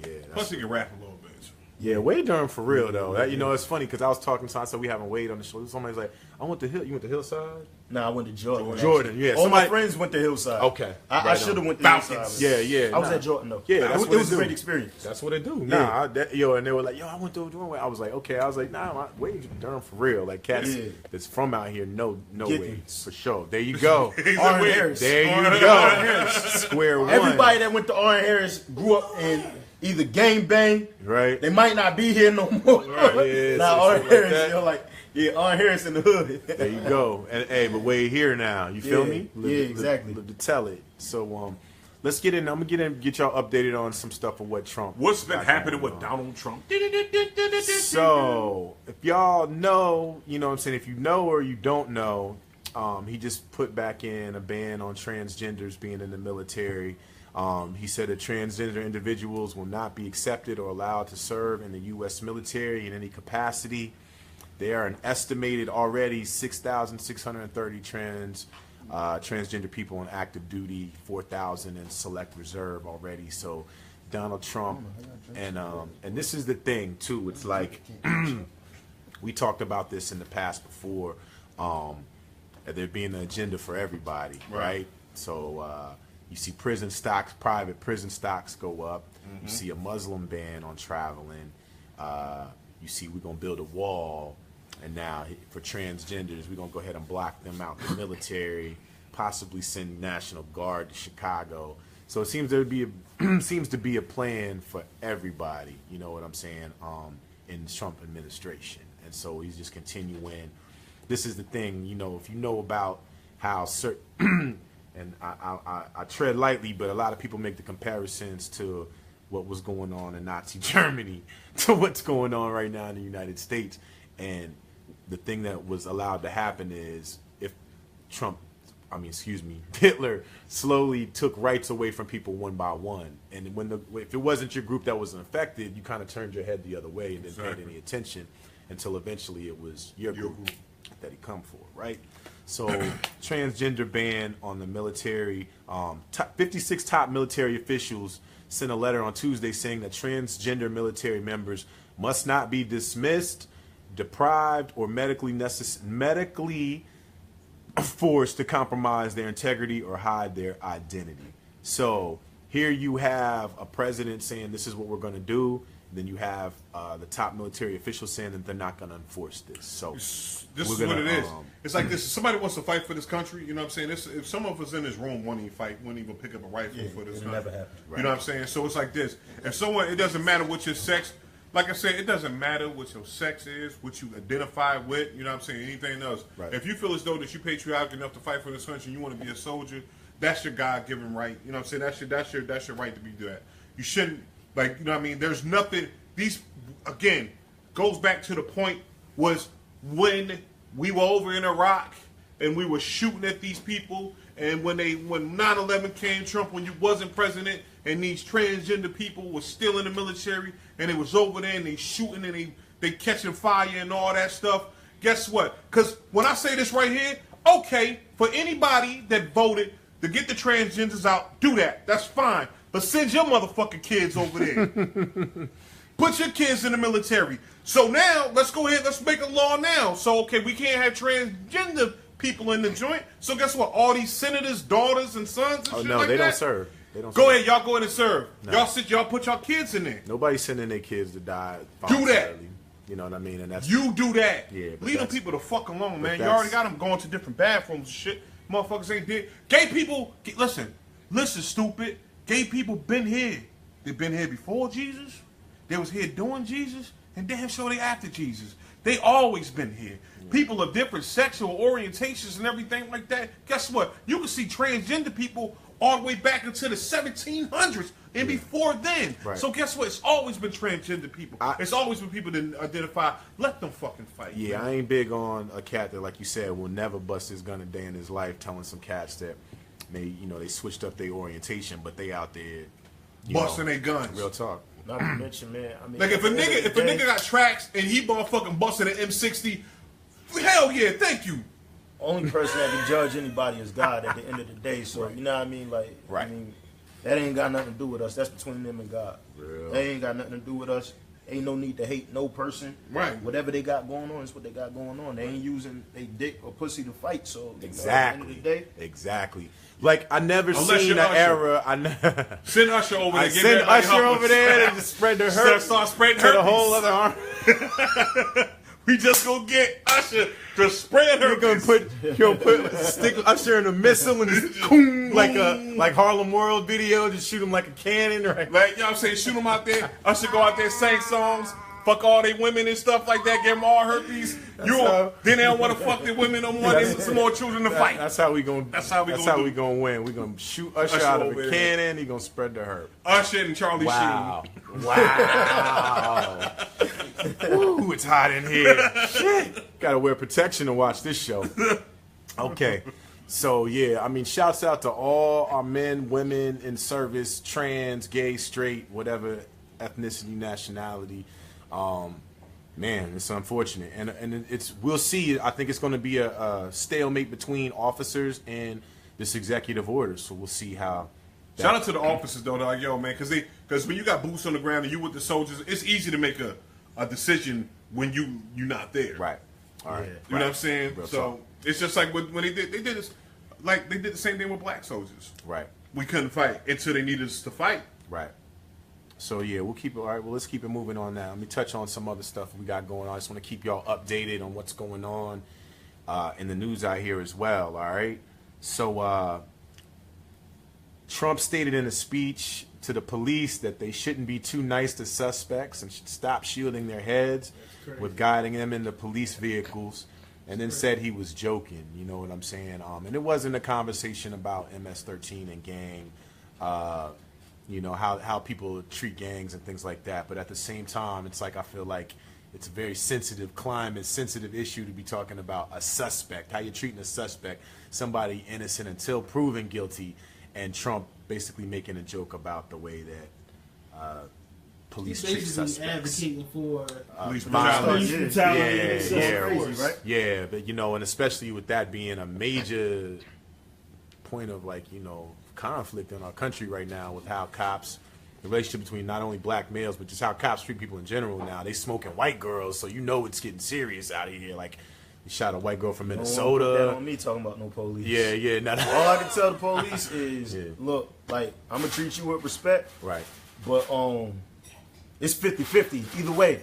Yeah, Plus, he can rap a little bit. yeah, Wade Durham for real though. That, you know, it's funny because I was talking to, I said we haven't Wade on the show. Somebody's like, I went to Hill. You went to Hillside? Nah, I went to Jordan. Jordan, yeah. All Somebody- my friends went to Hillside. Okay. I Right should have on. went to Falcons. Hillside. Yeah, yeah. I was nah. at Jordan though. Yeah, that's it what was they a do. great experience. That's what they do. Yeah. Nah, and they were like, yo, I went to Jordan. I was like, okay. I was like, nah, Wade Durham for real. Like cats Yeah. that's from out here, no Get Wade this. for sure. There you go. Oren Harris. There you Oren go. Harris. Square one. Everybody that went to Oren Harris grew up in either gang bang. Right. They might not be here no more. yeah, now so Oren something like Harris, that. you're like, yeah, Oren Harris in the hood. There you go. And hey, but Wade here now. You feel Yeah, me? yeah, exactly. Live to tell it. So let's get in. I'm gonna get y'all updated on some stuff of what Trump. What's been got happening going with on. Donald Trump? So, if y'all know, you know what I'm saying, if you know or you don't know, he just put back in a ban on transgenders being in the military. He said that transgender individuals will not be accepted or allowed to serve in the U.S. military in any capacity. There are an estimated already 6,630 transgender people on active duty, 4,000 in select reserve already. So Donald Trump, and this is the thing too. It's like we talked about this in the past before. There being an agenda for everybody, right? So you see prison stocks, private prison stocks go up. You see a Muslim ban on traveling. You see we're gonna build a wall. And now for transgenders, we're gonna go ahead and block them out the military, possibly send National Guard to Chicago. So it seems seems to be a plan for everybody. You know what I'm saying? In the Trump administration, and so he's just continuing. This is the thing, you know, if you know about how certain, and I tread lightly, but a lot of people make the comparisons to what was going on in Nazi Germany to what's going on right now in the United States. And the thing that was allowed to happen is if Hitler slowly took rights away from people one by one. And if it wasn't your group that was infected, you kind of turned your head the other way and didn't pay any attention until eventually it was your group that he come for, right? So transgender ban on the military. 56 top military officials sent a letter on Tuesday saying that transgender military members must not be dismissed, deprived, or medically forced to compromise their integrity or hide their identity. So here you have a president saying this is what we're going to do. Then you have the top military officials saying that they're not going to enforce this. So This is what it is. It's like this. Somebody wants to fight for this country. You know what I'm saying? If some of us in this room wouldn't even fight, wouldn't even pick up a rifle for this country. Never happened. You know what I'm saying? So it's like this. If someone, it doesn't matter what your sex. Like I said, it doesn't matter what your sex is, what you identify with. You know what I'm saying? Anything else. Right. If you feel as though that you're patriotic enough to fight for this country, and you want to be a soldier. That's your God-given right. You know what I'm saying? That's your right to be that. You shouldn't, like, you know what I mean? There's nothing. These, again, goes back to the point was when we were over in Iraq and we were shooting at these people, and when 9/11 came, Trump, when you wasn't president, and these transgender people were still in the military, and it was over there, and they shooting, and they catching fire and all that stuff. Guess what? Because when I say this right here, okay, for anybody that voted to get the transgenders out, do that. That's fine. but send your motherfucking kids over there. Put your kids in the military. So now, let's go ahead, let's make a law now. So, okay, we can't have transgender people in the joint. So guess what? All these senators' daughters and sons and shit no, like they that, don't serve. They don't go serve. ahead, y'all go in and serve. No. Y'all put y'all kids in there. Nobody's sending their kids to die. Do that. You know what I mean? And that's You do that. Yeah, but Leave them that's- people the fuck alone, man. You that's- already got them going to different bathrooms and shit. Motherfuckers ain't dead. Gay people, listen, stupid. Gay people been here. They've been here before Jesus. They was here doing Jesus, and damn sure they after Jesus. They always been here. People of different sexual orientations and everything like that. Guess what? You can see transgender people all the way back into the 1700s and before then. Right. So guess what? It's always been transgender people. It's always been people that identify. Let them fucking fight. Yeah, man. I ain't big on a cat that, like you said, will never bust his gun a day in his life, telling some cats that they switched up their orientation, but they out there Busting their guns. Real talk. Not to mention, man. I mean, Like if a nigga got tracks and he motherfucking busting an M60, hell yeah, thank you. only person that can judge anybody is God at the end of the day. So you know what I mean? Like, Right. I mean, that ain't got nothing to do with us. That's between them and God. Real. That ain't got nothing to do with us. Ain't no need to hate no person. Right. Whatever they got going on is what they got going on. They ain't using they dick or pussy to fight. So Exactly. at the end of the day, Exactly. Like I never Unless seen you're an Usher. era. Send Usher over there. I give send everybody Usher help over us. there to just spread the hurt Start spreading to the herpes. whole other arm. We just gonna get Usher to spread her. You're gonna put stick Usher in a missile and just boom, like Harlem World video, just shoot him like a cannon, right? Like, you know what I'm saying? Shoot them out there. Usher go out there, sing songs, fuck all they women and stuff like that, give them all herpes. Then they don't want to fuck their women no more. They want some more children to fight. That's how we gonna. That's how we gonna win. We gonna shoot Usher out of over a there. cannon. He gonna spread the herb. Usher and Charlie Wow. Sheen. Wow. Ooh, it's hot in here. Shit. Gotta wear protection to watch this show. Okay. So, yeah, I mean, shouts out to all our men, women in service, trans, gay, straight, whatever ethnicity, nationality. Man, it's unfortunate. And we'll see. I think it's going to be a stalemate between officers and this executive order. So we'll see how. Shout out to the officers though, they're like, yo, man, because when you got boots on the ground and you with the soldiers, it's easy to make a decision when you're not there. Right. All right. You know what I'm saying? Real So talk. it's just like when they did this, like they did the same thing with black soldiers. Right. We couldn't fight until they needed us to fight. Right. So yeah, we'll keep it. All right. Well, let's keep it moving on now. Let me touch on some other stuff we got going on. I just want to keep y'all updated on what's going on in the news out here as well. All right. So Trump stated in a speech to the police that they shouldn't be too nice to suspects and should stop shielding their heads with guiding them into police vehicles. And then said he was joking. You know what I'm saying? And it wasn't a conversation about MS-13 and gang. You know, how people treat gangs and things like that. But at the same time, it's like I feel like it's a very sensitive climate, sensitive issue to be talking about a suspect, how you're treating a suspect, somebody innocent until proven guilty, and Trump basically making a joke about the way that police treat Basically suspects. advocating for Police violence. police brutality. Yeah, and so yeah, forth. right? Yeah, but you know, and especially with that being a major point of like, you know, conflict in our country right now with how cops, the relationship between not only black males, but just how cops treat people in general now. They smoking white girls, so you know it's getting serious out of here. Like, you shot a white girl from Don't put that Minnesota. on me talking about no police. Yeah, yeah, no, All I can tell the police is, Yeah. look, like, I'm gonna treat you with respect, right, but it's 50-50 either way.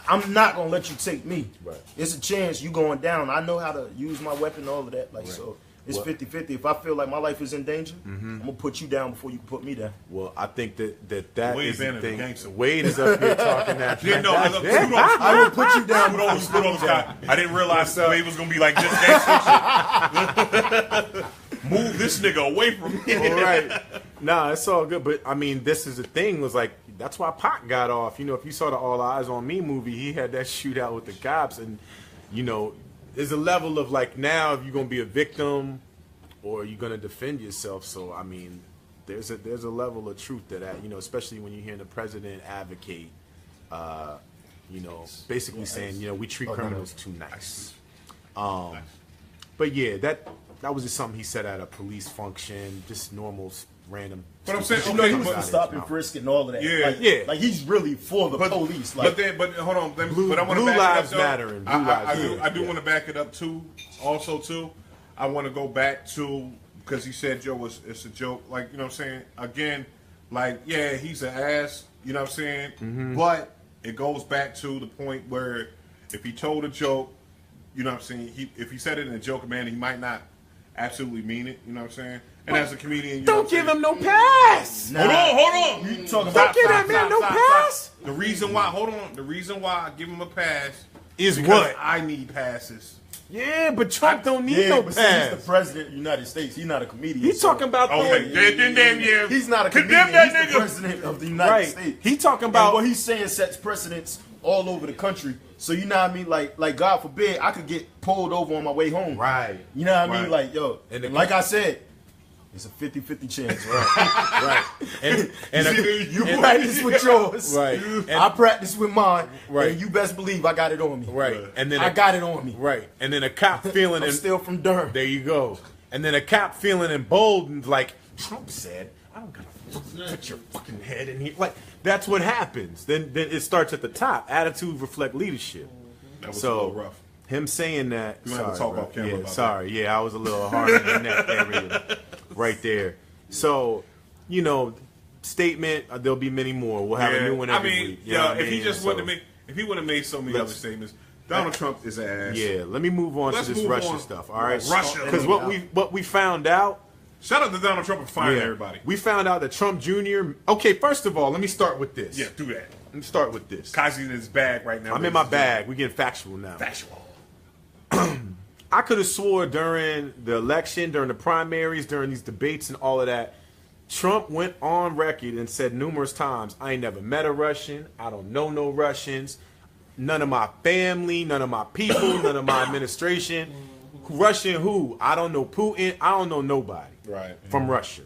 I'm not gonna let you take me. Right. It's a chance you going down. I know how to use my weapon, all of that. Like, so it's Well- 50-50. If I feel like my life is in danger, I'm gonna put you down before you can put me down. Well, I think that Wade is the Banner, the thing. gangster. Wade is up here talking that. Yeah, no, I I will put you down. kudos, guy. I didn't realize Wade was gonna be like this gangster shit. Move this nigga away from me. All right. Nah, it's all good. But I mean, this is the thing. Was like that's why Pac got off. You know, if you saw the All Eyes on Me movie, he had that shootout with the cops, and you know, there's a level of like now if you're gonna be a victim or you're gonna defend yourself. So I mean, there's a level of truth to that. You know, especially when you're hearing the president advocate. You know, basically saying, you know, we treat criminals too nice. But yeah, that was just something he said at a police function, just normal random. But I'm saying, You know, okay, he was but, for stop and frisk and all of that. Yeah. Like, Yeah. like he's really for the police. Like, but hold on. But I want to Blue back lives it up, though. matter and blue lives matter. I do want to back it up too. Also, too, I want to go back to because he said Joe it's a joke. Like, you know what I'm saying? Again, like, yeah, he's an ass. You know what I'm saying? Mm-hmm. But it goes back to the point where if he told a joke, you know what I'm saying? If he said it in a joke, man, he might not absolutely mean it. You know what I'm saying? And as a comedian, you know Don't what I'm give saying? him no pass. nah, Hold on. You talking Don't about give that man no pass. The reason why, the reason why I give him a pass Is because what? I need passes. Yeah, but Trump don't need Yeah, no but see, he's the pass. president of the United States. He's not a comedian. He's so- talking about Okay, then yeah. He's not a Condemn comedian. that He's the nigga. president of the United right. States. He talking And about what he's saying sets precedents all over the country. So you know what I mean? Like God forbid, I could get pulled over on my way home. right. You know what I mean? Right. Like, yo, And and the- like I said, it's a 50-50 chance. Right. And You practice with yours. Right. And- I practice with mine. Right. And you best believe I got it on me. right. And then I got it on me. right. And then a cop feeling I'm still from Durham. there you go. And then a cop feeling emboldened, like Trump said, I don't gotta put your fucking head in here. Like that's what happens. Then it starts at the top. Attitude reflect leadership. That was a So little rough. him saying that. You have to talk off camera yeah, about sorry. Yeah, I was a little hard in that area, right there. So, you know, statement. There'll be many more. We'll have a new one every week. You know what I if he mean? just So, wouldn't have made, if he would have made so many other statements, Donald Trump is an ass. Yeah, let me move on Let's to this move Russia on. stuff. All right, Russia. because what we found out. Shout out to Donald Trump for firing Yeah, everybody. we found out that Trump Jr. Okay, first of all, let me start with this. Yeah, do that. Let me start with this. Kazi's in his bag right now. I'm in my bag. We getting factual now. Factual. I could have swore during the election, during the primaries, during these debates and all of that, Trump went on record and said numerous times, I ain't never met a Russian. I don't know no Russians. None of my family, none of my people, none of my administration. Russian who? I don't know Putin. I don't know nobody Right. from Russia.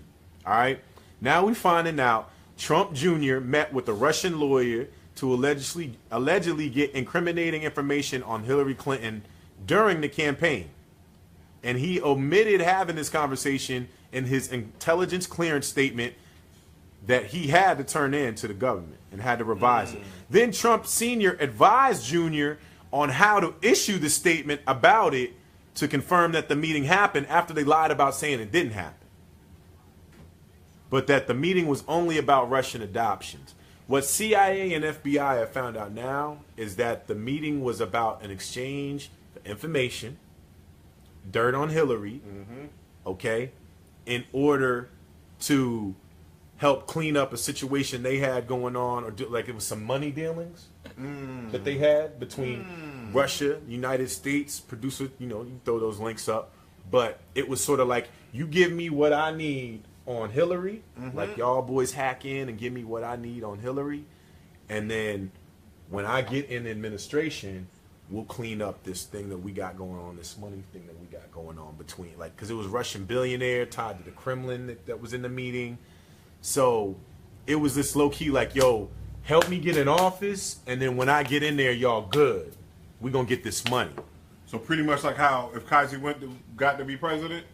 All right. Now we finding out Trump Jr. met with a Russian lawyer to allegedly get incriminating information on Hillary Clinton during the campaign. And he omitted having this conversation in his intelligence clearance statement that he had to turn in to the government and had to revise it. Then Trump Sr. advised Jr. on how to issue the statement about it to confirm that the meeting happened after they lied about saying it didn't happen. But that the meeting was only about Russian adoptions. What CIA and FBI have found out now is that the meeting was about an exchange of information, dirt on Hillary, okay, in order to help clean up a situation they had going on, or like it was some money dealings that they had between Russia, United States, producer, you know, you throw those links up. But it was sort of like, you give me what I need on Hillary, like y'all boys hack in and give me what I need on Hillary, and then when I get in administration, we'll clean up this thing that we got going on, this money thing that we got going on between, like, because it was Russian billionaire tied to the Kremlin that was in the meeting. So it was this low key like, yo, help me get in office, and then when I get in there, y'all good. We gonna get this money. So pretty much like how if Kazi got to be president,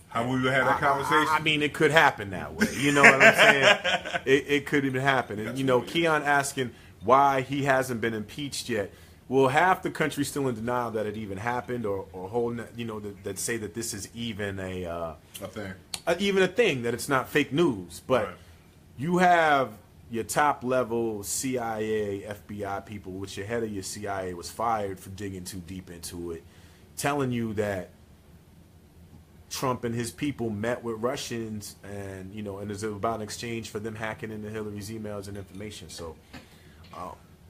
how we would have that conversation. I mean, it could happen that way. You know what I'm saying? It could even happen. And, you know, Keon asking why he hasn't been impeached yet. Well, half the country's still in denial that it even happened, or holding, you know, that say that this is even a thing, that it's not fake news. But Right. you have your top level CIA, FBI people, which your head of your CIA was fired for digging too deep into it, telling you that Trump and his people met with Russians, and you know, and it's about an exchange for them hacking into Hillary's emails and information. So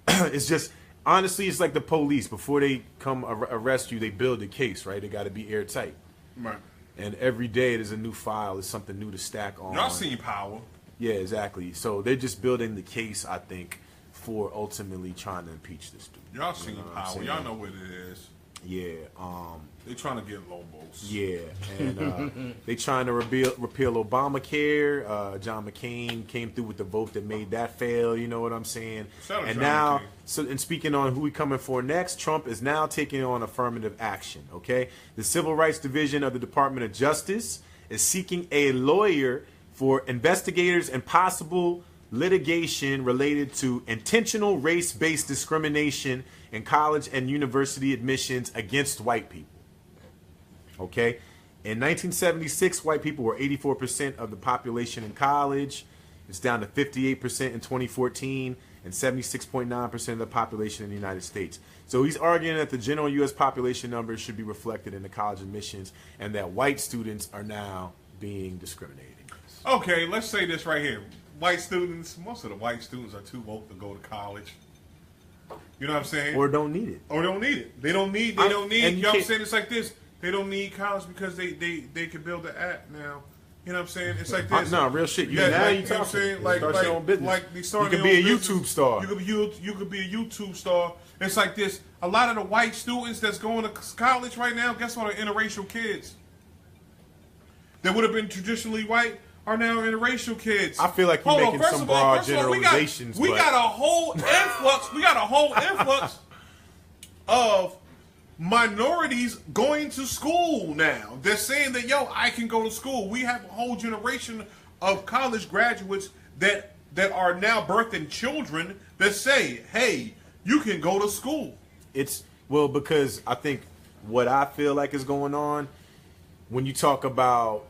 it's just, honestly, it's like the police. Before they come arrest you, they build a case, right? They got to be airtight. Right. And every day there's a new file, there's something new to stack on. Y'all seen Power. Yeah, exactly. So they're just building the case, I think, for ultimately trying to impeach this dude. Y'all seen know what I'm Power. saying? Y'all know what it is. Yeah, They trying to get Lobos. yeah, and they trying to repeal Obamacare. John McCain came through with the vote that made that fail. You know what I'm saying? Shout out And John now, McCain. and speaking on who we coming for next, Trump is now taking on affirmative action. Okay, the Civil Rights Division of the Department of Justice is seeking a lawyer for investigators and possible litigation related to intentional race-based discrimination in college and university admissions against white people. Okay? In 1976, white people were 84% of the population in college. It's down to 58% in 2014 and 76.9% of the population in the United States. So he's arguing that the general U.S. population numbers should be reflected in the college admissions and that white students are now being discriminated against. Okay, let's say this right here. White students, most of the white students are too woke to go to college. You know what I'm saying? Or don't need it. Or don't need it. They don't need, you know what I'm saying? It's like this. They don't need college because they can build an app now. You know what I'm saying? It's like this. No, real shit. Now you know what I'm saying? Like your own business. Like they start you can be a YouTube star. You could be a YouTube star. It's like this. A lot of the white students that's going to college right now, guess what? Are interracial kids. That would have been traditionally white are now interracial kids. I feel like you're making some broad generalizations. We got a whole influx. We got a whole influx of minorities going to school now. They're saying that, yo, I can go to school. We have a whole generation of college graduates that are now birthing children that say, hey, you can go to school. Well, because I think what I feel like is going on when you talk about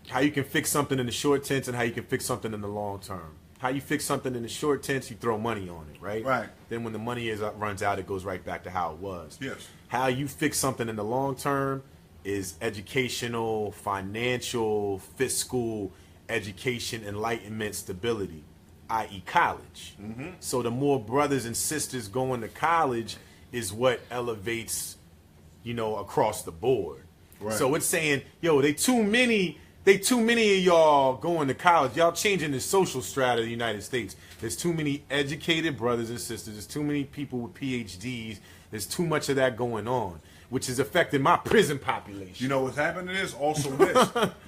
how you can fix something in the short tense and how you can fix something in the long term. How you fix something in the short tense, you throw money on it, right? Right. Then when the money runs out, it goes right back to how it was. Yes. How you fix something in the long term is educational, financial, fiscal, education, enlightenment, stability, i.e. college. Mm-hmm. So the more brothers and sisters going to college is what elevates, across the board. Right. So it's saying, yo, they too many of y'all going to college. Y'all changing the social strata of the United States. There's too many educated brothers and sisters. There's too many people with PhDs. There's too much of that going on, which is affecting my prison population. You know what's happening is also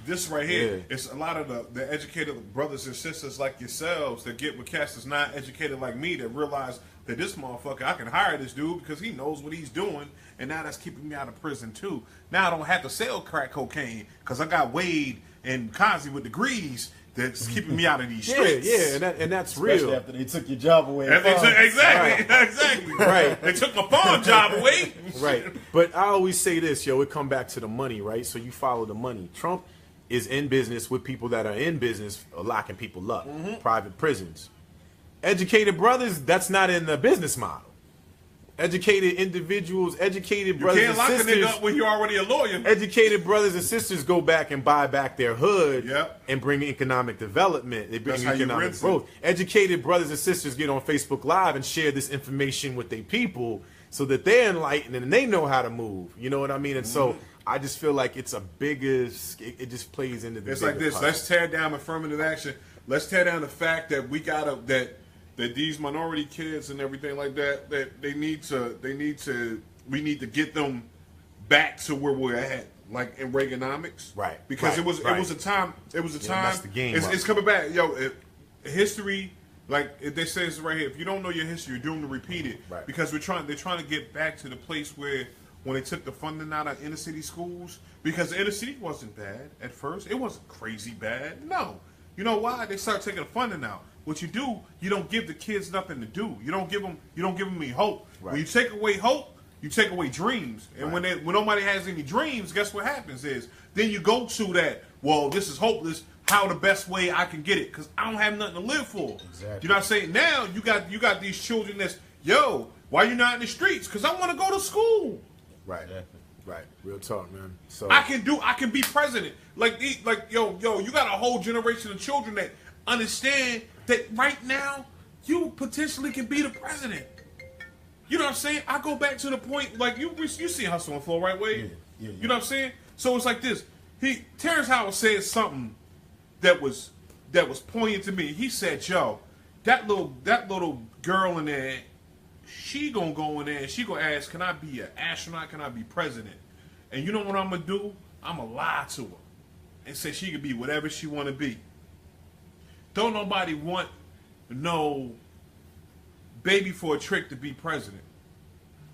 this right here. Yeah. It's a lot of the educated brothers and sisters like yourselves that get with cats that's not educated like me that realize that this motherfucker, I can hire this dude because he knows what he's doing, and now that's keeping me out of prison too. Now I don't have to sell crack cocaine because I got Wade and Kazi with degrees that's keeping me out of these streets. Yeah, and that's especially real. after they took your job away. Exactly. Right. They took my farm job away. Right. But I always say this, it come back to the money, right? So you follow the money. Trump is in business with people that are in business locking people up, private prisons. Educated brothers, that's not in the business model. Educated individuals, educated brothers and sisters. You can't lock a nigga up when you're already a lawyer. Educated brothers and sisters go back and buy back their hood and bring economic development. They bring economic growth. Educated brothers and sisters get on Facebook Live and share this information with their people so that they're enlightened and they know how to move. You know what I mean? And so I just feel like it's a bigger, it just plays into the It's like this. Puzzle. Let's tear down affirmative action. Let's tear down the fact that we got that these minority kids and everything like that, that we need to get them back to where we're at, like in Reaganomics, right? Because it was a time. That's the game. It's coming back, yo. History, like they say this right here. If you don't know your history, you're doomed to repeat it. Right. Because they're trying to get back to the place where when they took the funding out of inner city schools, because the inner city wasn't bad at first. It wasn't crazy bad. No. You know why? They started taking the funding out. What you do, you don't give the kids nothing to do. You don't give them any hope. Right. When you take away hope, you take away dreams. And when nobody has any dreams, guess what happens is then you go to that. Well, this is hopeless. How the best way I can get it? Because I don't have nothing to live for. Exactly. You know what I'm saying? Now you got these children that's why you not in the streets? Because I want to go to school. Right. Right. Real talk, man. So I can be president. Like yo, you got a whole generation of children that understand that right now you potentially can be the president. You know what I'm saying? I go back to the point, like you see Hustle and Flow, right, Wade? Yeah. You know what I'm saying? So it's like this. Terrence Howard said something that was poignant to me. He said, "Yo, that little girl in there, she gonna go in there and she gonna ask, can I be an astronaut? Can I be president? And you know what I'm gonna do? I'm gonna lie to her and say she could be whatever she wanna be. Don't nobody want no baby for a trick to be president.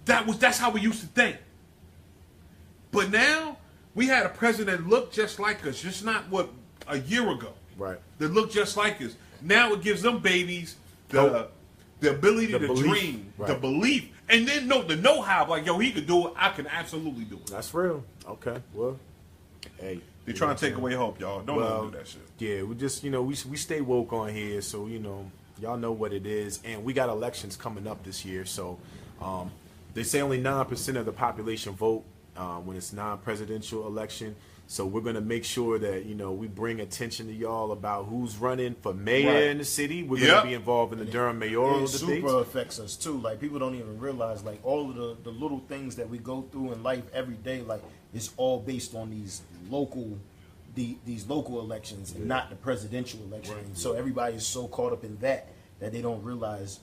That's how we used to think. But now we had a president that looked just like us, just not what a year ago. Right. that look just like us. Now it gives them babies the ability to belief. dream, Right. the belief, and then the know-how. Like, yo, he could do it. I can absolutely do it. That's real. Okay. Well, hey. They're trying to take away hope, y'all. Don't let them do that shit. Yeah, we just, we stay woke on here, so, y'all know what it is. And we got elections coming up this year, so they say only 9% of the population vote when it's non-presidential election. So we're going to make sure that, we bring attention to y'all about who's running for mayor in the city. We're going to be involved in the Durham mayoral It debates. super affects us, too. Like, people don't even realize, like, all of the little things that we go through in life every day, like, it's all based on these local elections and not the presidential election. And so everybody is so caught up in that they don't realize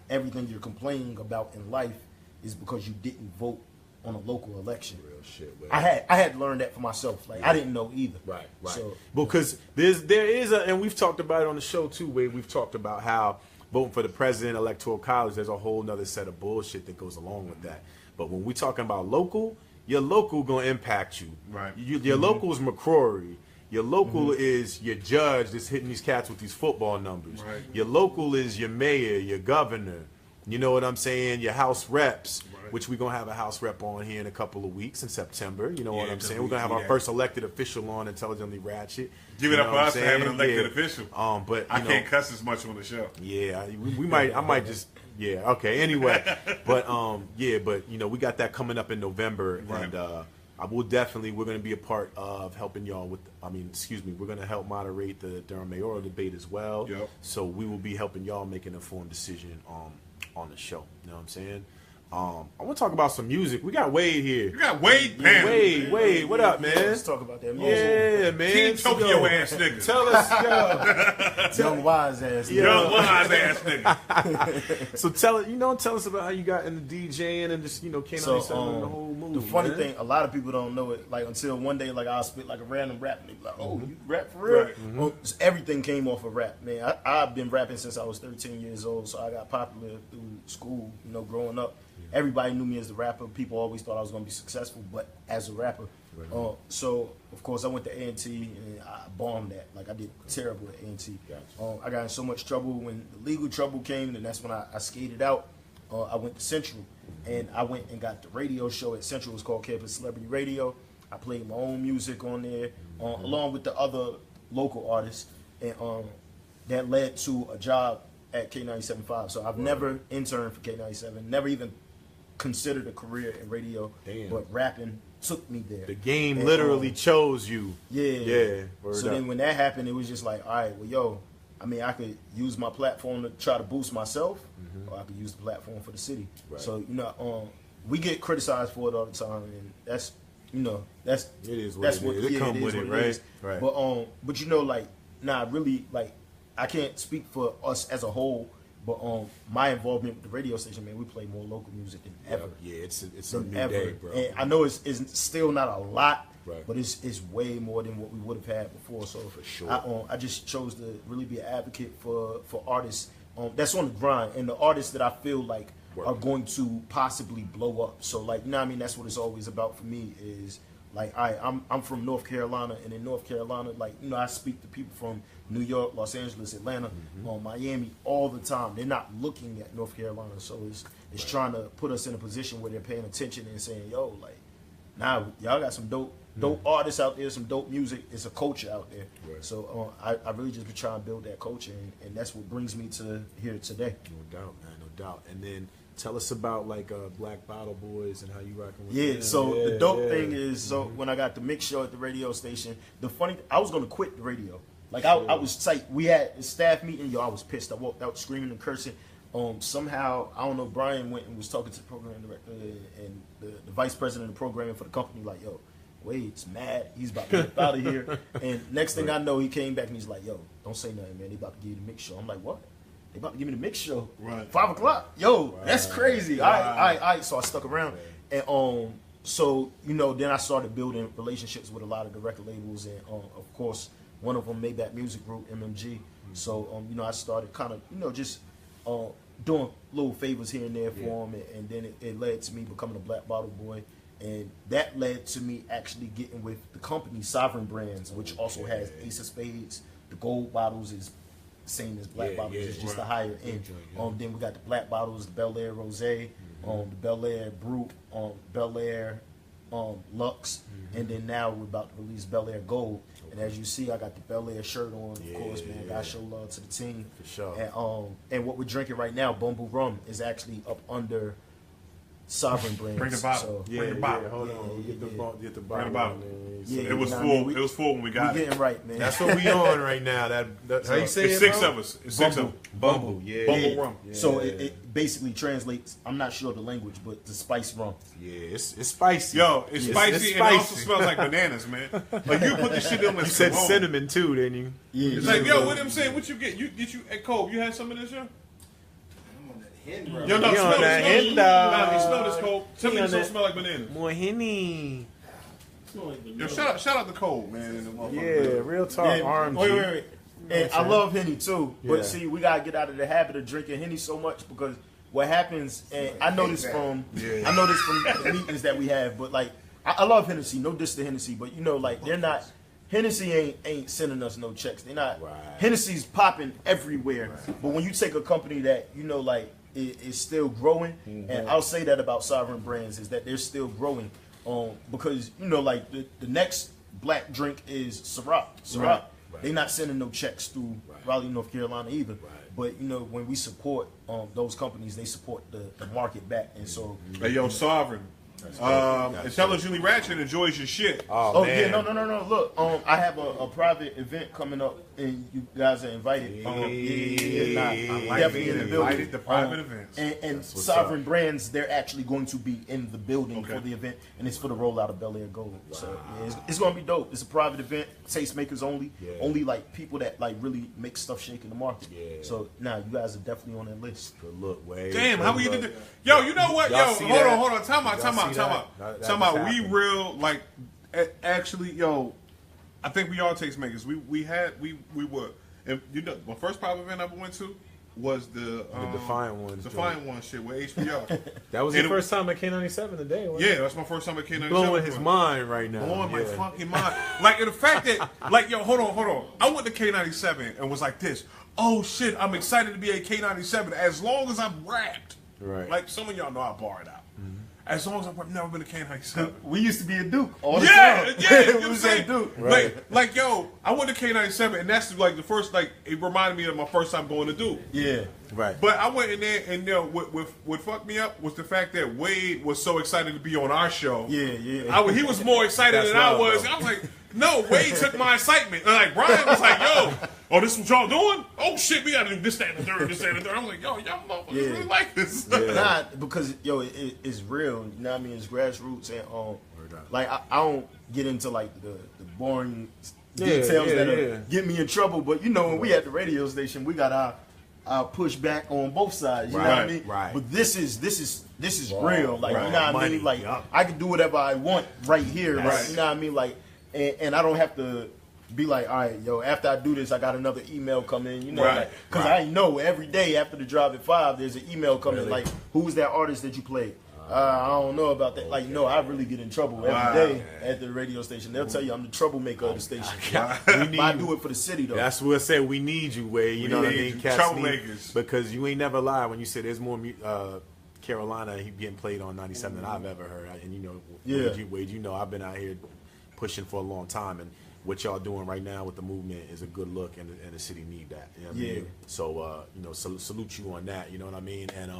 everything you're complaining about in life is because you didn't vote on a local election. Real shit, man. I had learned that for myself. Like, I didn't know either. Right. So, Because there is and we've talked about it on the show too, where we've talked about how voting for the president, electoral college, there's a whole nother set of bullshit that goes along with that. But when we're talking about local, your local gonna impact you. Right. Your local is McCrory. Your local is your judge that's hitting these cats with these football numbers. Right. Your local is your mayor, your governor. You know what I'm saying? Your house reps, which we're going to have a house rep on here in a couple of weeks in September. You know what I'm saying? We're going to have our first elected official on Intelligently Ratchet. Give it up for us to have an elected official. But I can't cuss as much on the show. Yeah, we might. I might just. Yeah. Okay. Anyway, but we got that coming up in November, and I will definitely. We're going to be a part of helping y'all with. We're going to help moderate the Durham mayoral debate as well. Yep. So we will be helping y'all make an informed decision on the show. You know what I'm saying? I want to talk about some music. We got Wade here. You got Wade Pan. Wade, what up, man? let's talk about that music. Yeah, man. Team Tokyo ass nigga. Tell us, Young wise ass. Young wise ass nigga. So tell us about how you got into DJing and just K97 and the whole move. The funny man. thing, a lot of people don't know it. Like, until one day, like, I'll spit like a random rap, and they be like, "Oh, you rap for real?" Right. Well, everything came off of rap, man. I've been rapping since I was 13 years old, so I got popular through school. Growing up, everybody knew me as a rapper. People always thought I was going to be successful, but as a rapper. So of course I went to A&T and I bombed that. Like, I did terrible at A&T. I got in so much trouble when the legal trouble came, and that's when I skated out. I went to Central, and I went and got the radio show at Central. It was called Campus Celebrity Radio. I played my own music on there, along with the other local artists, and that led to a job at K97.5. So I've never interned for K97, never even considered a career in radio. Damn. But rapping took me there. The game And, literally chose you. Yeah. Word So up. then when that happened, it was just like, all right, well, yo, I could use my platform to try to boost myself, or I could use the platform for the city. Right. So, we get criticized for it all the time, and that's, that's It is what that's it what is. It come is with what it, right? is. Right. But really, like, I can't speak for us as a whole, but my involvement with the radio station, man, we play more local music than ever. Yeah, it's a Than new ever. day, bro. And I know it's still not a lot, Right. but it's way more than what we would have had before. So For sure. I just chose to really be an advocate for artists that's on the grind, and the artists that I feel like are going to possibly blow up. So, like, that's what it's always about for me is, like, I'm from North Carolina, and in North Carolina, like, I speak to people from New York, Los Angeles, Atlanta, Miami all the time. They're not looking at North Carolina, so it's trying to put us in a position where they're paying attention and saying, yo, like, y'all got some dope artists out there, some dope music. It's a culture out there. Right. So I really just been trying to build that culture, and that's what brings me to here today. No doubt, man, no doubt. And then tell us about Black Bottle Boys and how you rocking with Yeah, them. so the dope thing is, when I got the mix show at the radio station, I was going to quit the radio. Like, I was tight. We had a staff meeting. I was pissed. I walked out screaming and cursing. Somehow, I don't know, Brian went and was talking to the program director and the vice president of programming for the company, like, yo, Wade's mad. He's about to get out of here. And next thing I know, he came back and he's like, yo, don't say nothing, man. They about to give you the mix show. I'm like, what? They about to give me the mix show? Right. 5 o'clock? Yo, that's crazy. All right. So I stuck around. And so, then I started building relationships with a lot of the record labels. And, of course, one of them made that music group, MMG. So, I started kind of, just doing little favors here and there for them. And then it led to me becoming a Black Bottle Boy. And that led to me actually getting with the company Sovereign Brands, which also has Ace of Spades, the gold bottles is same as black bottles. It's just a higher end. Then we got the black bottles, the Bel Air Rosé, the Bel Air Brut, Bel Air Lux, and then now we're about to release Bel Air Gold. And as you see, I got the Bel Air shirt on. Of course, man, gotta show love to the team. For sure. And what we're drinking right now, Bumble Rum, is actually up under Sovereign Brands. Bring the bottle. So, Bring the bottle. Hold on. Get the bottle. Bring the bottle. Man. Yeah, It was you know full. what I mean? It was full when we got we it. getting right, man. That's what we on right now. That's how you say It's it, six bro? of us. It's six of them. Bumble. Yeah. Bumble rum. So it basically translates. I'm not sure the language, but the spice rum. Yeah, it's spicy. Yo, it's spicy it's and it also smells like bananas, man. Like you put this shit in with You said Simone. cinnamon too, didn't you? Yeah, It's like, yo, what I'm saying? What you get? Hey, Cole, you had some of this, yo? Yo, no, He smell on that this. hen, Nah, dog. smell this, Cole. Tell me on this don't that. smell like bananas. More Henny. Yo, shout out to Cole, man. And the motherfucker. Yeah, real talk. Yeah, RMG. wait. And I love Henny too, but Yeah. see, we gotta get out of the habit of drinking Henny so much because what happens, and I know this from the meetings that we have, but like I love Hennessy, no diss to Hennessy, but you know, like they're not. Hennessy ain't sending us no checks. They're not. Right. Hennessy's popping everywhere, but when you take a company that you know, like is still growing, and I'll say that about Sovereign Brands is that they're still growing, because you know, like the next black drink is Ciroc. Right. They're not sending no checks through Raleigh, North Carolina either. But you know, when we support those companies, they support the market back, and so. Hey, yo, Sovereign. Intelligently Ratchet enjoys your shit. Oh man. yeah, no. Look, I have a private event coming up, and you guys are invited. Definitely in the building. Invited to private events. And what's Sovereign Brands, they're actually going to be in the building for the event, and it's for the rollout of Bel Air Gold. So yeah, it's going to be dope. It's a private event, tastemakers only, only like people that like really make stuff shake in the market. Yeah. So now you guys are definitely on that list. Good look, Wade. Damn, Good how we look. did that? Yo, you know what? Y'all Yo, see hold that? on. Time Y'all out. see that? Time out. We real, like, actually, yo, I think we are tastemakers. We were, and you know, my first private event I ever went to was the Defiant Ones Defiant One shit with HBO. That was And your first time at K97 today, wasn't Yeah, it? that's my first time at K97. Blowing his mind right now. Blowing my Yeah. fucking mind. Like, and the fact that, like, yo, hold on. I went to K97 and was like this. Oh, shit, I'm excited to be at K97 as long as I'm rapped. Right. Like, some of y'all know I bar it out. As long as I've never been to K97. We used to be a Duke all the Yeah, time. you know we what I'm was saying? at Duke. Like, yo, I went to K97, and that's like the first, like, it reminded me of my first time going to Duke. Yeah. Right. But I went in there, and you know, what fucked me up was the fact that Wade was so excited to be on our show. Yeah. He was more excited That's than I wild, was. though. I was like, no, Wade took my excitement. And like, Brian was like, yo, oh, this is what y'all doing? Oh, shit, we got to do this, that, and the third, I'm like, yo, y'all motherfuckers really like this. Nah, because yo, it's real. You know what I mean? It's grassroots, and like I don't get into like the boring details that get me in trouble. But you know, when we at the radio station, we got our push back on both sides. You know what I mean? Right. But this is real. Like you know what I mean? Like I can do whatever I want right here. Right. You know what I mean? Like, and I don't have to be like, all right, yo, after I do this, I got another email coming, you know, because I know every day after the drive at 5, there's an email coming like, who's that artist that you played? I don't know about that. Like, no, I really get in trouble every day at the radio station. They'll tell you I'm the troublemaker of the station. But I do it for the city, though. That's what I said. We need you, Wade. You know what I mean? Cats Troublemakers. need- because you ain't never lied when you said there's more Carolina he getting played on 97 than I've ever heard. And you know, Wade, you know I've been out here pushing for a long time, and what y'all doing right now with the movement is a good look, and the city need that. You know what I mean? So you know, salute you on that. You know what I mean? And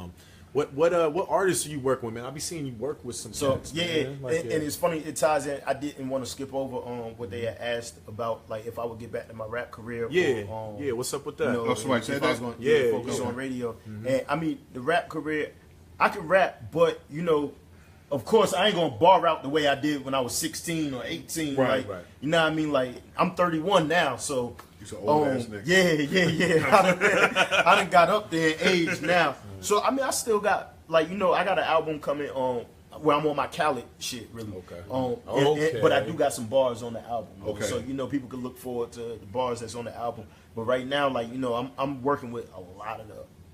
what artists are you working with, man? I'll be seeing you work with some. So cats, man. Like, and it's funny. It ties in. I didn't want to skip over what they had asked about, like if I would get back to my rap career. Or, What's up with that? You know, somebody if said I was that? going to focus on radio. And I mean, the rap career, I can rap, but you know, of course, I ain't gonna bar out the way I did when I was 16 or 18. Right. You know what I mean? Like I'm 31 now, so. He's an old ass nigga. Yeah. I done got up there in age now. So I mean, I still got like I got an album coming on where I'm on my Khaled shit really. Okay. But I do got some bars on the album. Okay. So people can look forward to the bars that's on the album. But right now, like I'm working with a lot of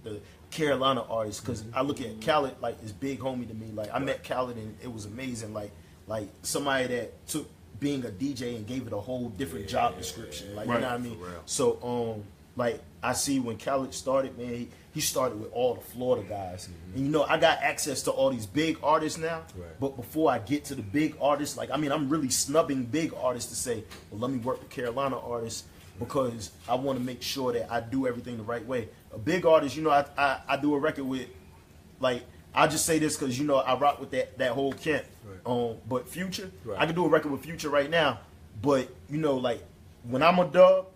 the Carolina artists because I look at Khaled like it's big homie to me. Like I met Khaled and it was amazing. Like somebody that took being a DJ and gave it a whole different job description. Like, you know what I mean? for real. So, like, I see when Khaled started, man, he started with all the Florida guys. And, you know, I got access to all these big artists now. Right. But before I get to the big artists, like, I mean, I'm really snubbing big artists to say, well, let me work with Carolina artists because I want to make sure that I do everything the right way. A big artist, you know, I do a record with, like, I just say this because, you know, I rock with that whole camp. Right. But Future, Right. I can do a record with Future right now. But, you know, like, when I'm a dub,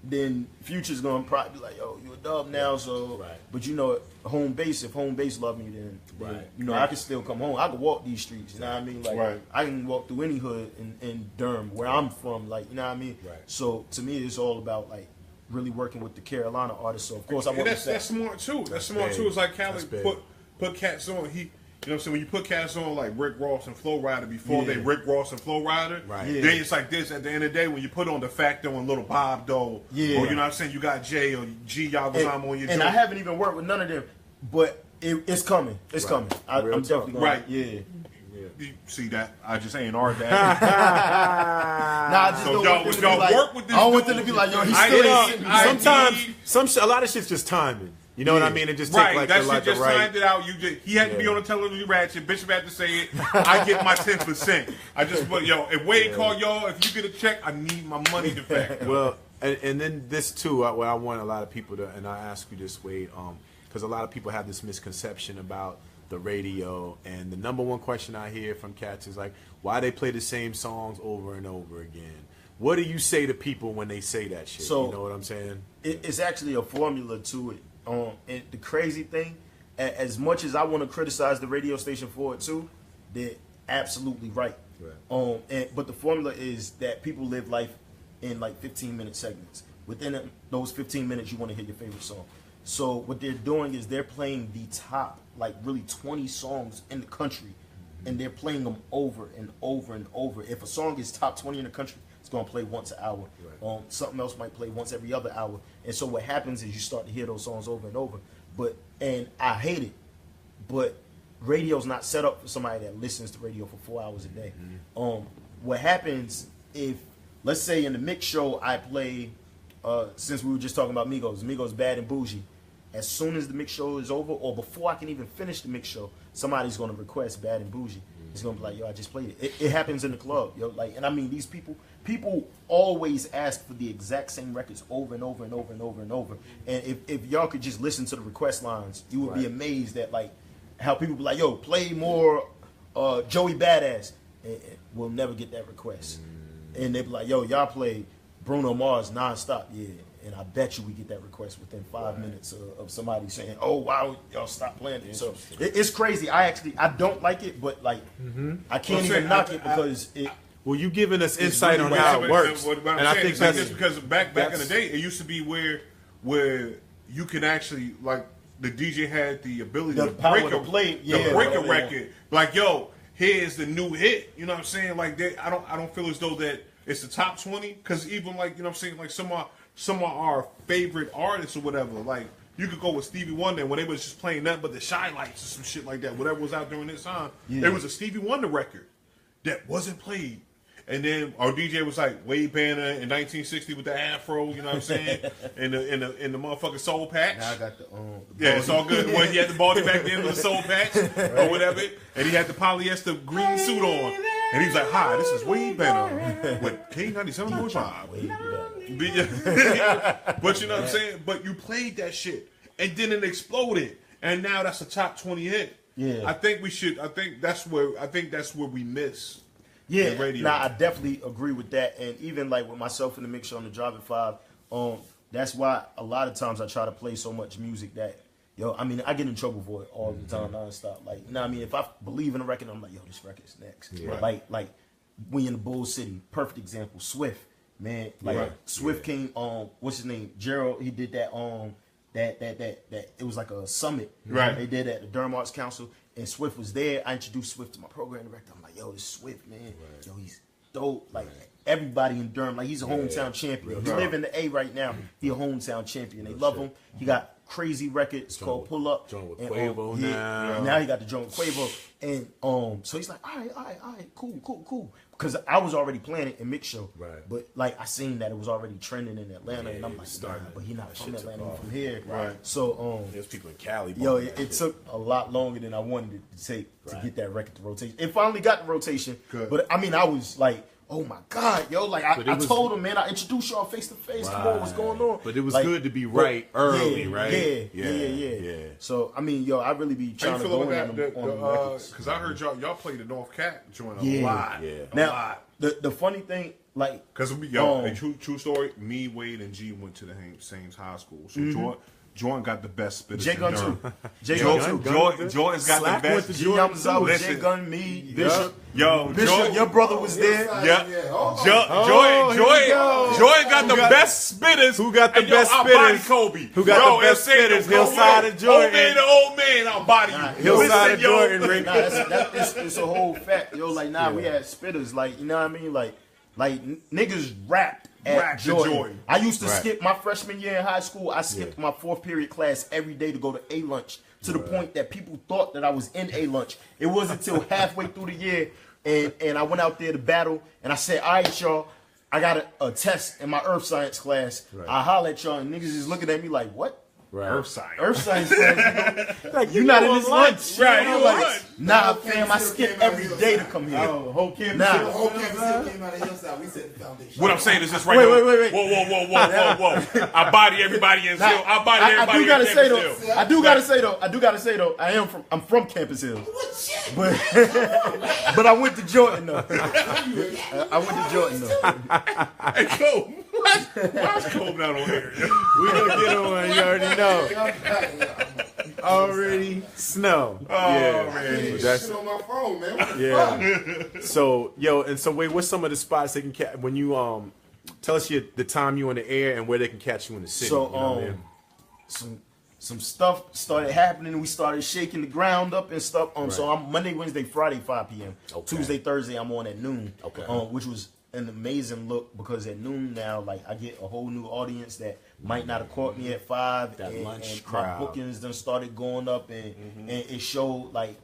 then Future's going to probably be like, yo, you a dub now, so. Right. But, you know, home base, if home base love me, then Right. you know, I can still come home. I can walk these streets, you know what I mean? Like, Right. I can walk through any hood in Durham, where I'm from, like, you know what I mean? Right. So, to me, it's all about, like, really working with the Carolina artists. So, of course, I And work that's with smart too. That's smart big. too. It's like That's Khaled big. put cats on. You know what I'm saying? When you put cats on like Rick Ross and Flo Rida before they Yeah. Rick Ross and Flo Rida, Right. Yeah. then it's like this. At the end of the day, when you put on De Facto and Little Bob Dole, Yeah. or you know what I'm saying, you got Jay or G Yagazama on your and I joint. haven't even worked with none of them, but it's coming. It's Right. coming. Real I'm talk. definitely going Right. Yeah. You see that? I just ain't our dad. Nah, I just So don't y'all- want them to y'all be like, work with this I don't want dude? them to be like, yo, he I still need- ain't sitting I Sometimes a lot of shit's just timing. You know what I mean? It just take Right, like that the, shit like the just right. signed it out. He had to be Yeah. on the television. Ratchet Bishop had to say it. I get my 10%. I just put if Wade call y'all, if you get a check, I need my money to back. Well, and then this too, what I want a lot of people to, and I ask you this, Wade, because a lot of people have this misconception about the radio, and the number one question I hear from cats is like, why they play the same songs over and over again? What do you say to people when they say that shit? So- you know what I'm saying? It's actually a formula to it. And the crazy thing, as much as I want to criticize the radio station for it too, they're absolutely right. But the formula is that people live life in like 15-minute segments. Within those 15 minutes, you want to hear your favorite song. So what they're doing is they're playing the top, like really 20 songs in the country, and they're playing them over and over and over. If a song is top 20 in the country, it's going to play once an hour. Something else might play once every other hour. And so what happens is you start to hear those songs over and over. And I hate it, but radio's not set up for somebody that listens to radio for 4 hours a day. What happens if, let's say in the mix show I play, since we were just talking about Migos Bad and Bougie, as soon as the mix show is over, or before I can even finish the mix show, somebody's going to request Bad and Bougie. It's going to be like, yo, I just played it. It happens in the club, yo. Like, and I mean, these people always ask for the exact same records over and over and over and over and over. And if y'all could just listen to the request lines, you would be amazed at like how people be like, yo, play more Joey Badass. And we'll never get that request. And they be like, yo, y'all play Bruno Mars nonstop. Yeah. And I bet you we get that request within 5 minutes of somebody saying, "Oh wow, y'all stop playing it." So it's crazy. I don't like it, but like I can't even knock it because it. Well, you giving us insight on really how bad. it works, But and I think that's because back in the that's- day, it used to be where you could actually like the DJ had the ability The to power break to a play, to yeah, break a yeah. record. Like, yo, here's the new hit. You know what I'm saying? Like, I don't feel as though that it's the top 20 because even like you know what I'm saying, like some of our favorite artists or whatever, like you could go with Stevie Wonder when they was just playing nothing but the Shy Lights or some shit like that, whatever was out during this time. Yeah. There was a Stevie Wonder record that wasn't played. And then our DJ was like Wade Banner in 1960 with the afro, you know what I'm saying? in the motherfucking soul patch. Now I got the Yeah, it's all good. When he had the baldy back then with the soul patch or whatever, and he had the polyester green suit on, and he was like, "Hi, this is Wade Banner with K97.5." But you know what I'm saying? But you played that shit, and then it exploded, and now that's a top 20 hit. Yeah. I think that's where we miss. Yeah, the radio. nah, I definitely agree with that. And even like with myself in the mix show on the Drive at 5, that's why a lot of times I try to play so much music that, yo, I mean, I get in trouble for it all the time, nonstop. Like, you know what I mean? If I believe in a record, I'm like, yo, this record's next. Yeah. Right. Like we in the Bull City, perfect example, Swift, man. Like Right. Swift came, what's his name? Gerald, he did that, that it was like a summit. Right. They did at the Durham Arts Council, and Swift was there. I introduced Swift to my program director. I'm like, yo, this Swift, man. Right. Yo, he's dope. Like everybody in Durham, like he's a hometown champion. He live in the A right now. He a hometown champion. They love him. He got crazy record. It's called Pull Up. Joint with And, Quavo now. Now he got the joint with Quavo. And so he's like, all right, cool. Because I was already playing it in Mix Show. Right. But like I seen that it was already trending in Atlanta, and I'm like, but he not from Atlanta, he's from here. Right. So There's people in Cali. yo, bumping it that shit. took a lot longer than I wanted it to take to Right. get that record to rotation. It finally got the rotation. Good. But I mean, I was like, oh my God, yo, like But I it was- told him, man, I introduced y'all face to face. Come on, what's going on? But it was Like, good to be but- right early, yeah, right? Yeah. So I mean, yo, I really be How you trying to feel go about in that? on them records. Because I heard y'all played the North Cat joint a Yeah. lot. Yeah. A Now, lot. the funny thing, like, Because a true story. Me, Wade, and G went to the same high school. So Jordan got the best spitters. J in Gun Durham. too. J Gun too. Jordan's got Slack the went best. to G Yamazawa, Listen. J Gun, me, Bishop. Yo, Bishop, Jordan, your brother was there. yeah. here we go. Jordan got the got- best spitters. who got the And best I'll body spitters? Kobe. Who got the best it's saying spitters? the Hillside old and Jordan. Old man to old man, I'll body you. Hillside Listen, and yo. Jordan, Rick. Nah, it's a whole fact. Yo, like, we had spitters. Like, you know what I mean? Like niggas rapped at Rapped to Jordan. Jordan. I used to Right. skip my freshman year in high school. I skipped my fourth period class every day to go to A lunch to the point that people thought that I was in A lunch. It wasn't until halfway through the year and I went out there to battle and I said, all right, y'all, I got a test in my earth science class. Right. I holler at y'all and niggas is looking at me like, what? Right. Earth science. Earth science class, Like, you not in this lunch. Right, You you know, like, lunch. nah, fam, I skip every day to come here. Oh, whole campus. Nah. The whole campus here came out of Hillside. We set the foundation. What I'm saying is this right Wait, now. wait. Whoa. I body everybody in Hill. I body I everybody do gotta in say Campus though. Hill. I do gotta say though. I'm from Campus Hill, but but I went to Jordan though. I went to Jordan though. Hey, Cole. Why's Cole not on here? We gonna get on. You already know. Already snow. Man. That's Shit on my phone, man. What the yeah. So wait, what's some of the spots they can catch when you tell us the time you on the air and where they can catch you in the city? So you know what I mean? some stuff started happening. We started shaking the ground up and stuff. So I'm Monday, Wednesday, Friday, 5 p.m. Okay. Tuesday, Thursday, I'm on at noon. Okay. Which was an amazing look because at noon now, like I get a whole new audience that might not have caught me at 5. That lunch and crowd. my bookings done started going up and it showed like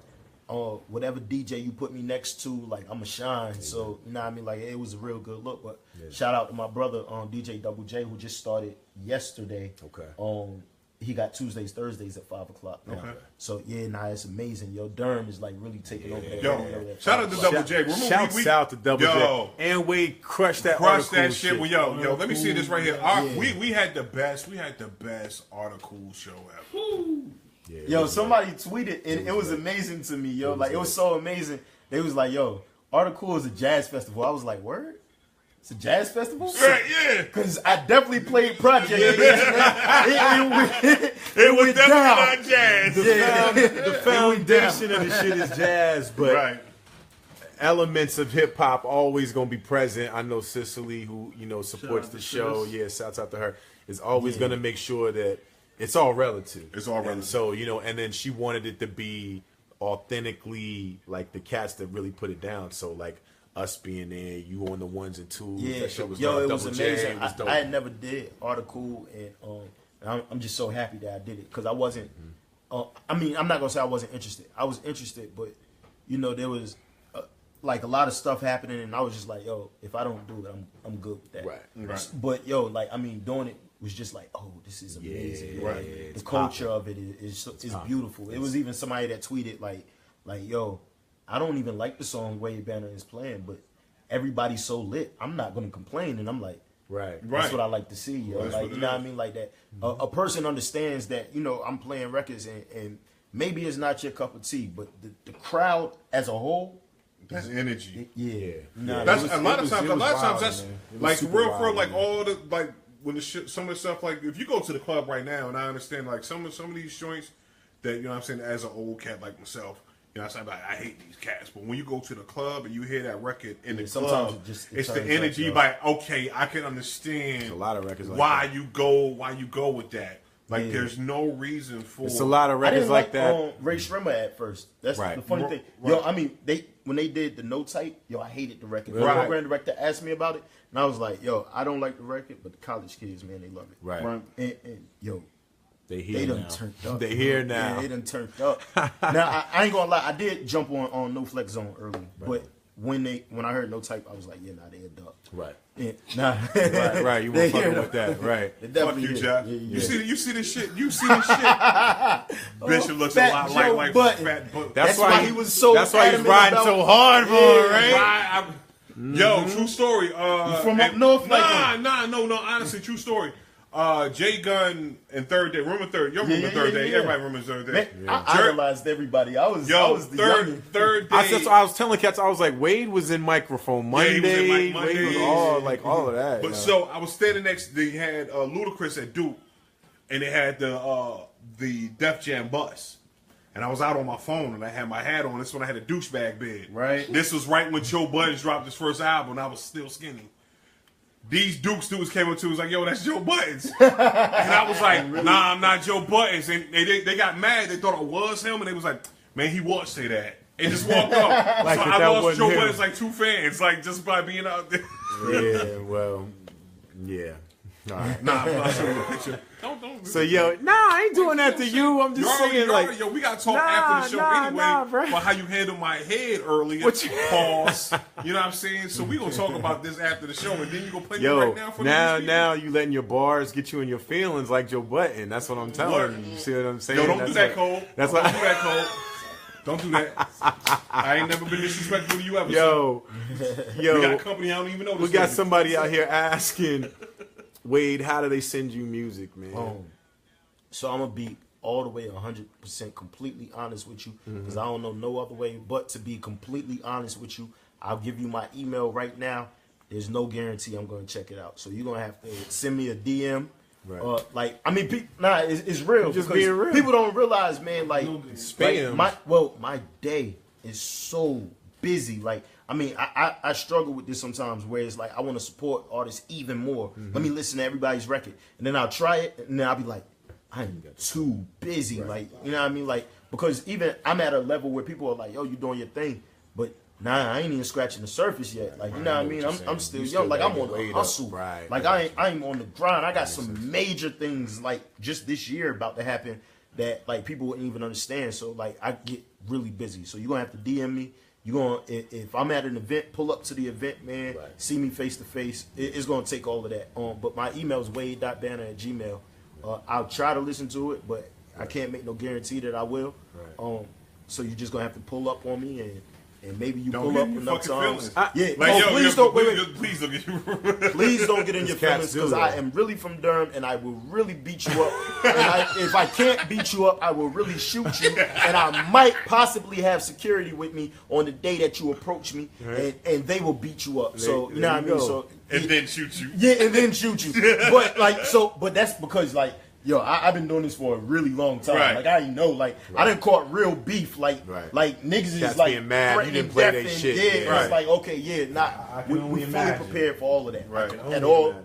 whatever DJ you put me next to, like I'ma shine. So you know what I mean, like it was a real good look. But shout out to my brother DJ Double J who just started yesterday. Okay. He got Tuesdays, Thursdays at 5 o'clock now. Okay. So yeah, it's amazing. Yo, Durham is like really taking over. that Yo, area. shout out to Double J. Remember Shouts out to Double Yo. J. And Wade crushed that Crush article that shit. Well, yo, let me see this right here. We had the best article show ever. Yo, somebody tweeted and it was amazing to me. Yo, like it was so amazing. They was like, yo, Article is a jazz festival. I was like, word? It's a jazz festival? Right, yeah. Because I definitely played Project. It It was went definitely down. not jazz. The foundation of the shit is jazz, but Right. elements of hip hop always gonna be present. I know Cicely, who supports out the to show. Sis. Yeah, shouts out to her. Is always gonna make sure that it's all relative. It's all And relative. so and then she wanted it to be authentically like the cats that really put it down. So like us being there, you on the ones and twos. Yeah, that shit was yo, dope. it was Double J amazing. was dope. I had never did Article, and I'm just so happy that I did it because I wasn't. I mean, I'm not gonna say I wasn't interested. I was interested, but there was like a lot of stuff happening, and I was just like, yo, if I don't do it, I'm good with that. Right. But yo, like I mean, doing it was just like, oh, this is amazing. Yeah, Like, it's the culture of it is beautiful. It was even somebody that tweeted like yo, I don't even like the song Wade Banner is playing, but everybody's so lit. I'm not gonna complain, and I'm like, Right. that's what I like to see, yo. That's Like what you it know what I is. mean, like that. A person understands that I'm playing records, and maybe it's not your cup of tea, but the crowd as a whole, That's energy. yeah. That's a lot of times. That's man. It was like super real, wild, like man. all the like when the shit, some of the stuff. Like if you go to the club right now, and I understand like some of these joints that what I'm saying as an old cat like myself. I'm saying like I hate these cats, but when you go to the club and you hear that record in the sometimes club, it it's the turns energy. up, Like okay, I can understand a lot of records like why that. you go with that. Like Yeah. there's no reason for It's a lot of I records didn't like that. Ray Shrimmer at first. That's Right. the funny thing. Yo, I mean, when they did the No Type, I hated the record. The Right. program director asked me about it, and I was like, yo, I don't like the record, but the college kids, man, they love it. Right. And yo, They done now. turned up. They here now. Yeah, they done turned up. Now I ain't gonna lie, I did jump on No Flex Zone early, but when I heard No Type, I was like, yeah, nah, they a duck. Right. Yeah, nah. Right. You They weren't fucking here with that. Right. They Fuck definitely you, here. Jack. Yeah, You yeah. see this shit. You see this shit. Bishop looks a Fat lot Joe like Button. Fat Button. That's why he was so That's why he's adamant riding about- so hard for it, right? Right, Yo, true story. from up north, like no. Honestly, true story. Jay Gunn and Third Day. Remember Third? You remember Yeah, Third Day? yeah. Everybody remembers Third Day. Man, I idolized everybody. I was the youngin'. Third Day. That's what I was telling cats. I was like, Wade was in Microphone Monday. he was in Wade Monday. was all of that. But so I was standing next. They had Ludacris at Duke, and they had the Def Jam bus. And I was out on my phone, and I had my hat on. This when I had a douchebag bed. Right. This was right when Joe Budden dropped his first album, and I was still skinny. These Duke dudes came up to me, was like, yo, that's Joe Buttons. And I was like, nah, I'm not Joe Buttons. And they got mad. They thought it was him, and they was like, man, he was say that. And just walked off. Like so that I lost wasn't Joe him. Buttons like 2 fans, like just by being out there. Yeah, well, yeah. All right. Nah, I'm not showing you a picture. Don't. So yo, nah, I ain't doing that to you. I'm just saying, like, yo, we gotta talk nah, after the show anyway nah, bruh. about how you handled my head earlier. What you- Pause. You know what I'm saying? So we gonna talk about this after the show, and then you gonna play me right now for the news people. now you letting your bars get you in your feelings like Joe Button. That's what I'm telling you. You see what I'm saying? Yo, don't That's do that, what- Cole. That's Don't what. do that, Cole. Don't do that. I ain't never been disrespectful to you ever. Yo, we got yo, company I don't even know. we got somebody out here asking Wade, how do they send you music, man? So I'm gonna be all the way 100% completely honest with you, Mm-hmm. because I don't know no other way but to be completely honest with you. I'll give you my email right now. There's no guarantee I'm gonna check it out. So you're gonna have to send me a DM. Right. It's real. Just because being real. People don't realize, man. Like, Spam. my day is so busy. Like, I mean, I struggle with this sometimes, where it's like I want to support artists even more. Let me listen to everybody's record, and then I'll try it, and then I'll be like, I'm too busy. Like, you know what I mean? Like, because even I'm at a level where people are like, yo, you doing your thing, but nah, I ain't even scratching the surface yet. Like, you know what I mean? I'm still You young. still Like, I'm gotta on get the weighed hustle. up. Right. Like, I ain't on the grind. I got some major things, like, just this year about to happen that, like, people wouldn't even understand. So, like, I get really busy. So you're going to have to DM me. You're going to, if I'm at an event, pull up to the event, man. Right. See me face to face. It's going to take all of that. But my email is wade.banner@gmail. I'll try to listen to it, but I can't make no guarantee that I will. Right. So you're just going to have to pull up on me, and maybe you Don't pull get up in your enough fucking times. feelings. Yeah, Like, yo, please don't. Wait. Please don't get you. Please don't get in your Cats feelings, do because that. I am really from Durham, and I will really beat you up. And if I can't beat you up, I will really shoot you, and I might possibly have security with me on the day that you approach me, and they will beat you up. So you know what I mean. So And then shoot you. yeah, and then shoot you. But that's because, like, yo, I've been doing this for a really long time. Right. Like, I ain't know, like, I didn't caught real beef. Like, Right. like niggas Cats is like being mad, you threatening didn't play death they and shit. Yeah, Yeah. it's like, okay, yeah, I can we only fully imagine. prepared for all of that. Right.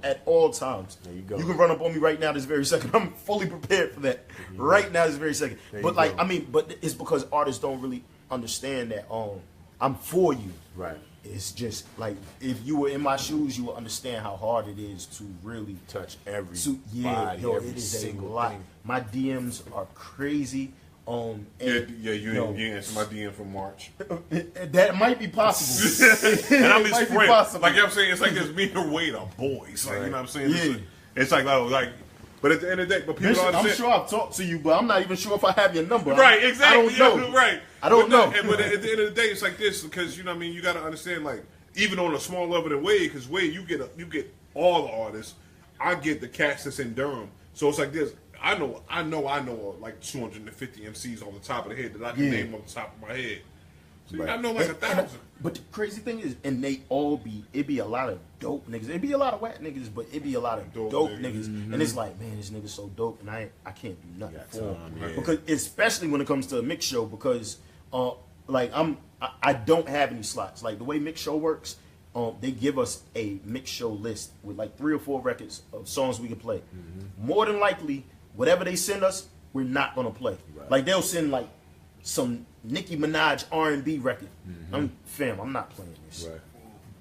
At all times. There you go. You can run up on me right now this very second. I'm fully prepared for that. Right now this very second. There But you like, go. I mean, but it's because artists don't really understand that I'm for you. Right. It's just like, if you were in my shoes, you would understand how hard it is to really Touch every yeah, yo, every it is a single lot. thing. My DMs are crazy. And, Yeah, you know, answered my DM from March. that might be possible. And I'm his Might be friend. possible. Like I'm saying, it's like this me and Wade are boys. Like, you know what I'm saying? Yeah. It's like, but at the end of the day, but people Bishop, don't I'm understand. sure I've talked to you, but I'm not even sure if I have your number. Right, exactly. I don't know. Right. I don't know. But at the end of the day, it's like this, because you know what I mean. You got to understand, like, even on a small level than Wade, because Wade, you get all the artists. I get the cats that's in Durham. So it's like this. I know like 250 MCs on the top of the head that I can Yeah. name on the top of my head. So Right. I know like 1,000. But the crazy thing is, and they all it be a lot of dope niggas. It be a lot of whack niggas, but it be a lot of Dope dope niggas. niggas. And it's like, man, this nigga's so dope, and I can't do nothing Got for him. time, yeah. Because especially when it comes to a mix show, because like I don't have any slots. Like the way mix show works, they give us a mix show list with like 3 or 4 records of songs we can play. More than likely, whatever they send us, we're not gonna play. Right. Like they'll send like some Nicki Minaj R&B record. I'm not playing this. Right.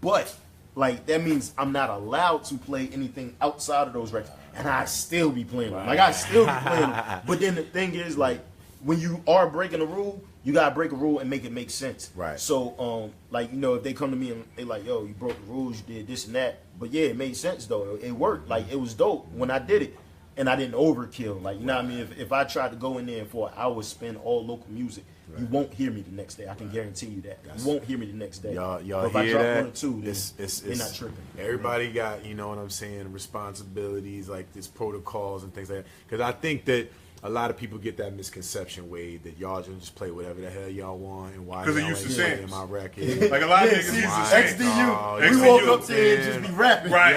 But like that means I'm not allowed to play anything outside of those records, and I still be playing them. Like I still be playing them. But then the thing is, like when you are breaking a rule, you gotta break a rule and make it make sense. Right. So like if they come to me and they like, yo, you broke the rules, you did this and that, but yeah, it made sense though. It worked. Like it was dope when I did it. And I didn't overkill. Like, you know what I mean? If I tried to go in there for an hour, spend all local music, you won't hear me the next day. I can guarantee you that. You won't hear me the next day. Y'all but if I hear drop that? one or two, then they're not tripping. Everybody got, you know what I'm saying, responsibilities, like this protocols and things like that. Because I think that a lot of people get that misconception, Wade, that y'all just play whatever the hell y'all want and why y'all Because they used to ain't Sam's. my record. Like a lot of niggas used to say. XDU, we XDU, woke up there and just be rapping. Right,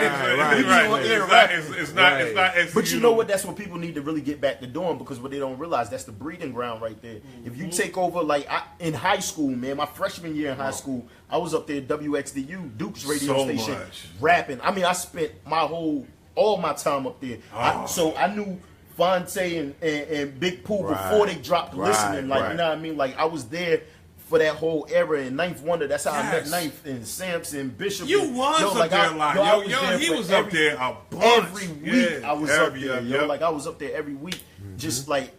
Yeah, it's not XDU. But you know what? That's what people need to really get back to doing, because what they don't realize, that's the breeding ground right there. If you take over, like in high school, man, my freshman year in high school, I was up there at WXDU, Duke's radio So station, much. rapping. I mean, I spent all my time up there. So I knew Fonte and Big Pooh before they dropped listening. Like, you know what I mean? Like, I was there for that whole era. And Ninth Wonder, that's how I met Ninth and Sampson, Bishop. You was up there a lot. Yo, he was up there a bunch. Every week I was up there. Yep. Like, I was up there every week. Just like,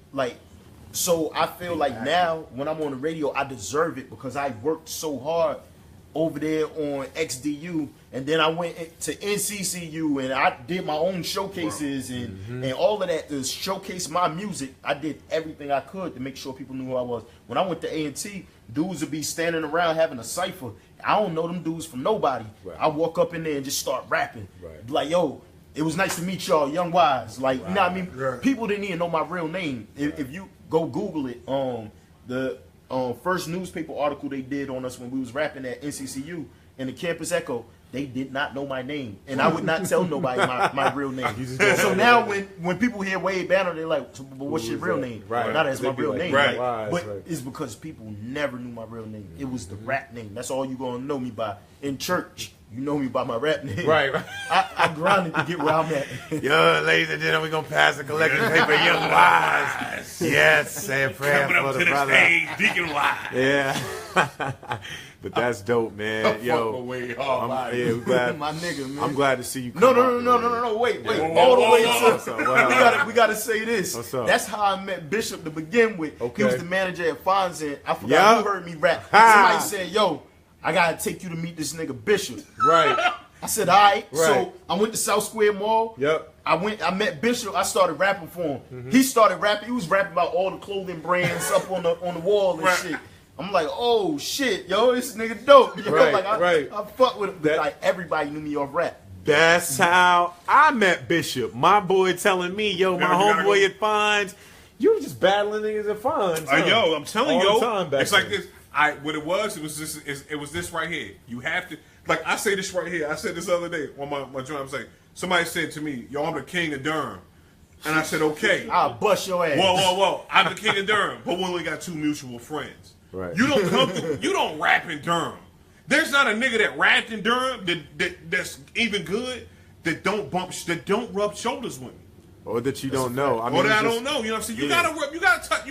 so I feel like now when I'm on the radio, I deserve it because I worked so hard over there on XDU, and then I went to NCCU and I did my own showcases and all of that to showcase my music. I did everything I could to make sure people knew who I was. When I went to A&T, dudes would be standing around having a cipher. I don't know them dudes from nobody. I walk up in there and just start rapping. Like, yo, it was nice to meet y'all, Young Wise. Like, you know what I mean? People didn't even know my real name. If you go Google it, the first newspaper article they did on us when we was rapping at NCCU in the Campus Echo, they did not know my name, and I would not tell nobody my real name. So now when people hear Wade Banner, they're like, so, but what's your real name? Now that's my real name. But it's because people never knew my real name. It was the rap name. That's all you gonna know me by. In church, you know me by my rap name. I grinded to get where I'm at. Yo, ladies and gentlemen, we're going to pass the collection paper, Young Wise. Yes, say a prayer Coming for up the to the brother. stage, Deacon Wise. Yeah. But that's dope, man. Yo, Wade, we're glad. My nigga, man. I'm glad to see you come out, No. Wait. Yeah. All the way What's to. up? We gotta say this. What's up? That's how I met Bishop to begin with. Okay. He was the manager at Fonzie. I forgot who heard me rap. Somebody said, yo, I gotta take you to meet this nigga Bishop. Right. I said, all right. So I went to South Square Mall. Yep. I met Bishop. I started rapping for him. He started rapping. He was rapping about all the clothing brands up on the wall and shit. I'm like, oh shit, yo, this nigga dope. Yo, I fuck with him. Like everybody knew me off rap. That's how I met Bishop. My boy telling me, yo, my homeboy at Fonz, you were just battling niggas at Fonz. Yo, I'm telling you, it's like then. this. What it was this right here. You have to, like I say this right here. I said this the other day on my joint. I'm saying, somebody said to me, yo, I'm the king of Durham. And I said, okay. I'll bust your ass. Whoa. I'm the king of Durham. But we only got two mutual friends. Right. You don't rap in Durham. There's not a nigga that rapped in Durham that's even good that don't rub shoulders with me. Or that you don't know. I Or that I don't know. You know what I'm saying? You gotta touch.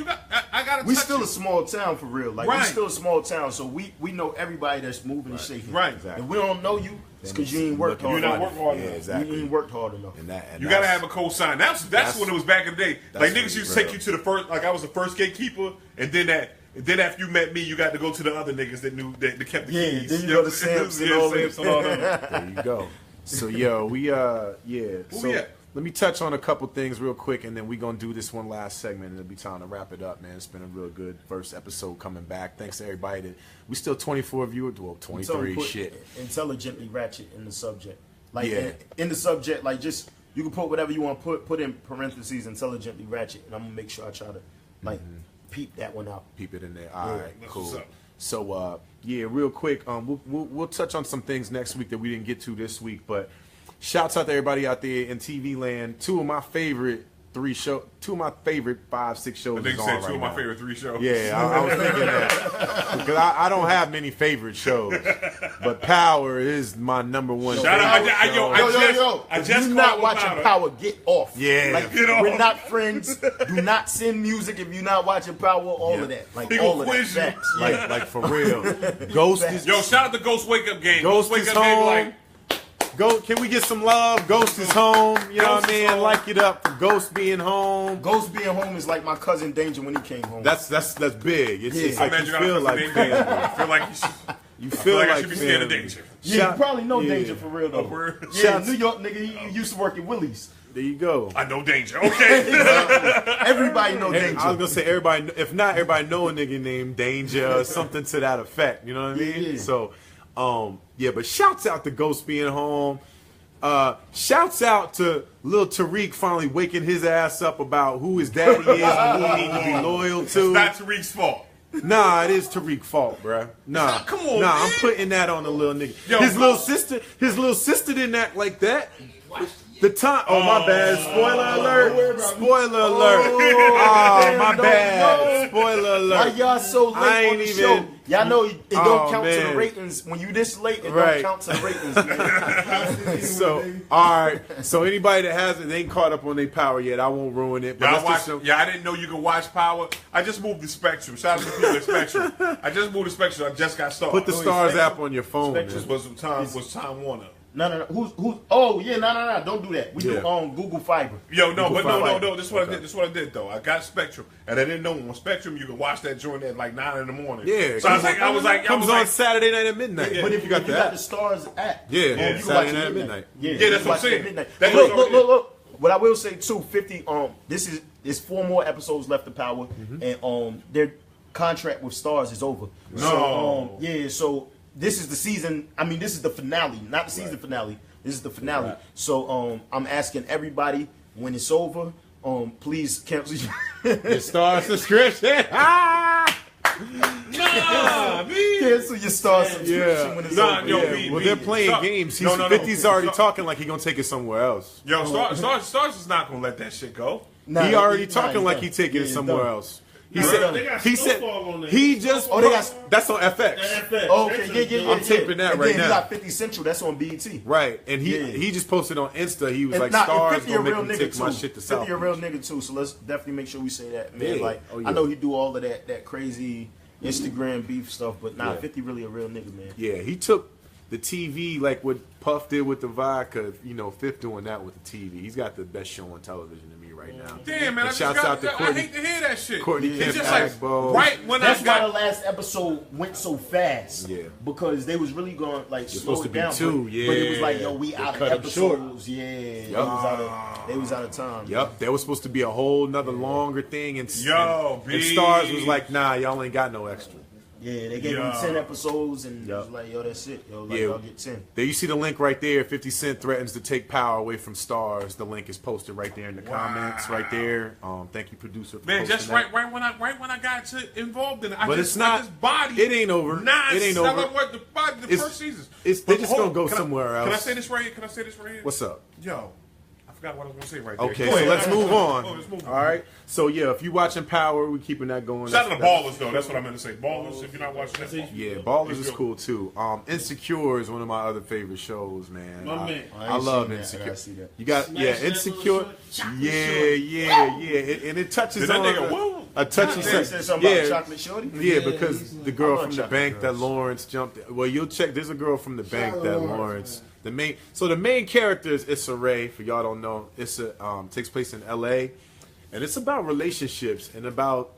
I gotta. We touch still you. a small town for real. Like we still a small town, so we know everybody that's moving and shaking. Right. If we don't know you, it's because you ain't worked hard. You're not working hard Yeah, enough. exactly. You ain't worked hard enough. You gotta have a cosign. That's when it was back in the day. Like niggas used to take you to the first. Like I was the first gatekeeper, and then after you met me, you got to go to the other niggas that kept the keys. Then you go to Sam's and all that. There you go. So yo, let me touch on a couple things real quick, and then we're going to do this one last segment, and it'll be time to wrap it up, man. It's been a real good first episode coming back. Thanks to everybody. We still 24 viewers, well, 23, shit. Intelligently Ratchet in the subject. Like, in the subject, like, just, you can put whatever you want to put in parentheses, Intelligently Ratchet, and I'm going to make sure I try to, like, peep that one out. Peep it in there. All right, cool. What's up. So, real quick, we'll touch on some things next week that we didn't get to this week, but shouts out to everybody out there in TV land. Two of my favorite 5-6 shows. I think is said on two right of my now. favorite 3 shows. Yeah, I was thinking that because I don't have many favorite shows, but Power is my number one. Shout out, Yo. I If just you're not called watching Power, get off. Yeah. Like, Get off. we're not friends. Do not send music if you're not watching Power. All of that. Like, He all gonna of that. quiz you. Facts. like for real. Ghost is Yo, shout out to Ghost Wake Up Game. Ghost Wake is Up Game, home. like Go. Can we get some love? Ghost is home. You know what I mean? Like it up for Ghost being home. Ghost being home is like my cousin Danger when he came home. That's big. It's I like imagine you you got a feel cousin like named family. Danger. I feel like you should. You I feel feel like I like should be scared of family. Danger. Yeah, Shout- you probably know yeah. Danger for real though. For real? Yeah, Shouts- New York nigga, he used to work at Willie's. There you go. I know Danger. Okay. Everybody know Danger. I was gonna say everybody. If not, everybody know a nigga named Danger or something to that effect. You know what I mean? Yeah. So, yeah. But shouts out to Ghost being home. Shouts out to Lil Tariq finally waking his ass up about who his daddy is and who he need to be loyal It's to. not Tariq's fault. Nah, it is Tariq's fault, bruh. Nah, Come on, nah, man. I'm putting that on the little nigga. Yo, his bro. little sister didn't act like that. The time. Oh, my bad. Spoiler alert. Spoiler alert. Oh, my bad. Spoiler Why alert. y'all so I late ain't on the even- show? Y'all know it don't Oh, count to man. the ratings. When you this late, it Right. don't count to the ratings, man. So, all right. So anybody that hasn't, they ain't caught up on their power yet. I won't ruin it. But Y'all let's watch, just show- yeah, I didn't know you could watch Power. I just moved the Spectrum. Shout out to the people at Spectrum. I just moved the Spectrum. I just got started. Put the Stars app on your phone. This Man. was Time Warner. No. Who's? Oh yeah, no. Don't do that. We Yeah. do Google Fiber. Yo, no, but Fiber. no. This is what I did. This is what I did though. I got Spectrum, and I didn't know on Spectrum you could watch that joint at like 9 in the morning. Yeah, So I was like, comes on Saturday night at midnight. Yeah. But if you got you got that, the Stars app, Yeah, you can Saturday watch night it at midnight. Yeah, Yeah, you that's can what I'm watch it at saying. midnight. That's Look, what I'm look. What I will say too, 50. This is 4 more episodes left of Power, and their contract with Stars is over. No. So yeah, so this is the season. I mean, this is the finale, not the season finale. This is the finale. Right. So I'm asking everybody when it's over, please cancel. your Star subscription. Ah! Nah, me. Cancel your Star subscription Yeah. when it's Nah, over. yo, Yeah, me, well, me. they're playing Stop. games. No, no, 50's already Stop. talking like he gonna take it somewhere else. Yo, Stars is not gonna let that shit go. Nah, He already nah, talking he's like done. he taking Yeah, it he's somewhere done. else. He Nah, said. they got He said. Snowfall on there. He just. Oh, they got- That's on FX. Oh, okay, yeah. I'm taping that And right then now. He got 50 Central. That's on BET. Right, and Yeah. he just posted on Insta. He was And like, nah, "Stars 50 a gonna real make me nigga take my too. shit to 50 South." a real nigga too. So let's definitely make sure we say that, man. Yeah. Like Oh, yeah. I know he do all of that crazy Instagram beef stuff, but nah, Yeah. 50 really a real nigga, man. Yeah, he took the TV like what Puff did with the vodka. You know, Fifth doing that with the TV. He's got the best show on television to me right now. Damn, man, And shouts out to I Courtney. hate to hear that shit. Courtney It's Kemp just like Agbo. right when That's I why the got. last episode went so fast. Yeah. Because they was really going like slow supposed it to be down. two, but it was like, yeah. yo, we They out of cut 'em short. episodes. Yeah. They was out of time. Yep, there was supposed to be a whole nother longer thing, and Yo, and B. Stars was like, "Nah, y'all ain't got no extra." Yeah, they gave him Yeah. 10 episodes and it Yup. was like, yo, that's it. Yo, like, Yeah. y'all get 10. There, you see the link right there. 50 Cent threatens to take power away from Stars. The link is posted right there in the comments, right there. Thank you, producer. For Man, posting just that. right when I got involved in it, But it's not- I just body. it ain't over. Nah, It ain't selling over. What the It's- first seasons. it's- But they just hold gonna on, go somewhere else. Can I say this right here? Can I say this right here? What's up? Yo, I forgot what I was gonna say right there. Okay, Go so ahead. let's move on. Oh, let's move on. All right. So yeah, if you watching Power, we keeping that going. Shout out to That's- Ballers though. That's what I meant to say. Ballers. If you're not watching that, Yeah, Ballers is cool too. Insecure is one of my other favorite shows, man. My man. I love seen that. I Insecure. gotta see that. You got Smash yeah, that Insecure. little short- Yeah. And it touches Did that on nigga woo? a touchy They subject. said something about Yeah, chocolate shorty. yeah, Yeah, because he's- the girl I love from the chocolate bank that girls. Lawrence jumped. Well, you'll check. There's a girl from the bank Shout that out Lawrence. The main character is Issa Rae. For y'all don't know, Issa takes place in L.A. and it's about relationships and about.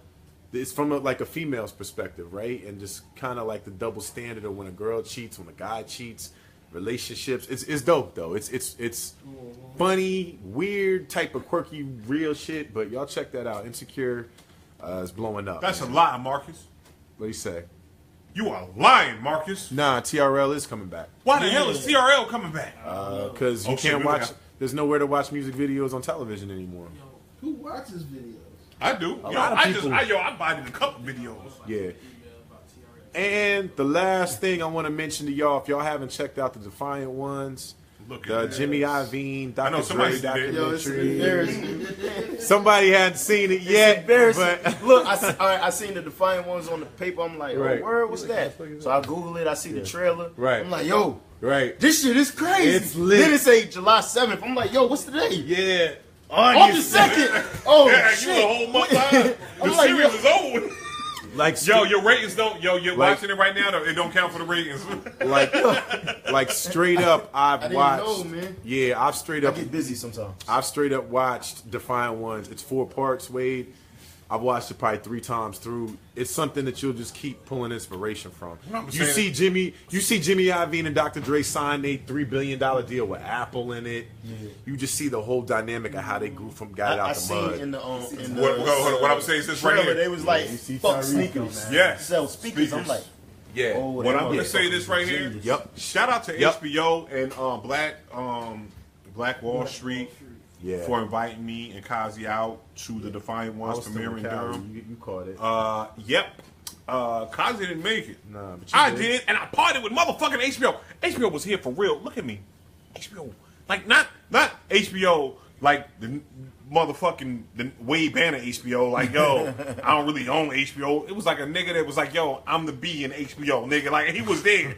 It's from like a female's perspective, right? And just kind of like the double standard of when a girl cheats, when a guy cheats, relationships. It's dope though. It's funny, weird type of quirky, real shit. But y'all check that out. Insecure is blowing up. that's a lie, Marcus. What do you say? You are lying, Marcus. Nah, TRL is coming back. Why the hell is TRL coming back? Because you Oh, shit, can't we watch. got- There's nowhere to watch music videos on television anymore. Who watches videos? I do. Yo, lot of people- I bought a couple videos. Yeah. And the last thing I want to mention to y'all, if y'all haven't checked out the Defiant Ones, Look the at that. Jimmy Iovine, I know Dr. somebody Dre did. Yo, it's documentary. embarrassing. Somebody hadn't seen it yet, Embarrassing. but Look, I seen the Defiant Ones on the paper. I'm like, Right. oh, word, what's that? So I Google it. I see the trailer. Right. I'm like, yo, right. this shit is crazy. It's lit. Then it say July 7th. I'm like, yo, what's the date? Yeah. August 2nd. Oh, Yeah, shit. you a whole month behind. The I'm like, series yo. is over. Like Yo, your ratings don't. Yo, you're Like- watching it right now. Though, it don't count for the ratings. like like straight up, I've didn't watched. know, man. Yeah, I've straight I up. get busy sometimes. I've straight up watched Defiant Ones. It's 4 parts, Wade. I've watched it probably 3 times through. It's something that you'll just keep pulling inspiration from. You see Jimmy Iovine and Dr. Dre sign a $3 billion deal with Apple in it. Yeah. You just see the whole dynamic of how they grew from got it out the mud. In the what I'm saying is this right here. They was like, fuck sneakers. Yeah. Sell speakers. I'm like, yeah. oh, What I'm gonna say this right here. Yep. Shout out to HBO and Black Wall Street. Yeah. For inviting me and Kazi out to the Defiant Ones premiere in Durham. You caught it. Yep. Kazi didn't make it. Nah, but I did, and I partied with motherfucking HBO. HBO was here for real. Look at me. HBO. Like, not HBO, like the motherfucking the Wade Banner HBO. Like, yo, I don't really own HBO. It was like a nigga that was like, yo, I'm the B in HBO, nigga. Like, he was there.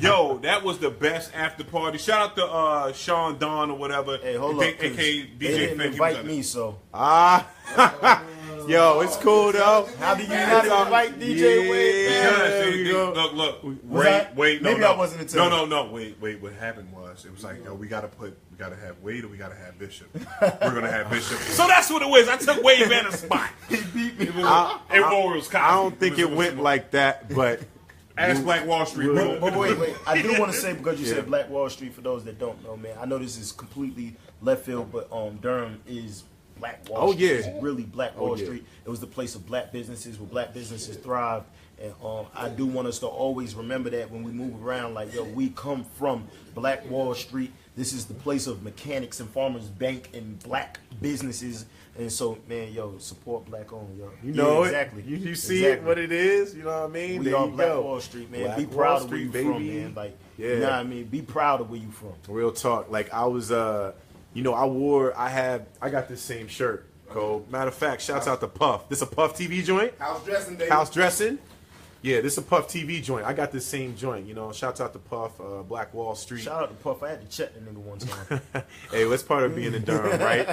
Yo, that was the best after party. Shout out to Sean Don or whatever. hey, hold up. aka They DJ didn't Fink. invite me, so. Yo, it's cool though. How do you not invite DJ Wade? There we go. Look. Maybe No. I wasn't until. No. Wait. What happened was it was like, yo, we gotta have Wade or we gotta have Bishop. We're gonna have Bishop. So that's what it was. I took Wade Banner's spot. He beat me. It was Cosby. I don't think it went like that, but Ask Black Wall Street. But wait. I do want to say, because you said Black Wall Street, for those that don't know, man, I know this is completely left field, but Durham is Black Wall Street. It's really Black Wall Street. It was the place of black businesses where black businesses thrived. And I do want us to always remember that when we move around, like, yo, we come from Black Wall Street. This is the place of mechanics and farmers bank and black businesses. And so, man, yo, support black owned, yo. you know exactly. it. You see it, what it is. You know what I mean? We there are you Black go. Wall Street, man. Black Be Wall proud of where Street, you from, baby. man. Like, Yeah. you know what I mean? Be proud of where you from. Real talk. Like I was, I got this same shirt. Cole. Matter of fact, shouts out to Puff. This a Puff TV joint. House dressing, baby. House dressing. Yeah, this is a Puff TV joint. I got this same joint. You know, shouts out to Puff, Black Wall Street. Shout out to Puff. I had to check the nigga one time. Hey, what's part of being in Durham, right?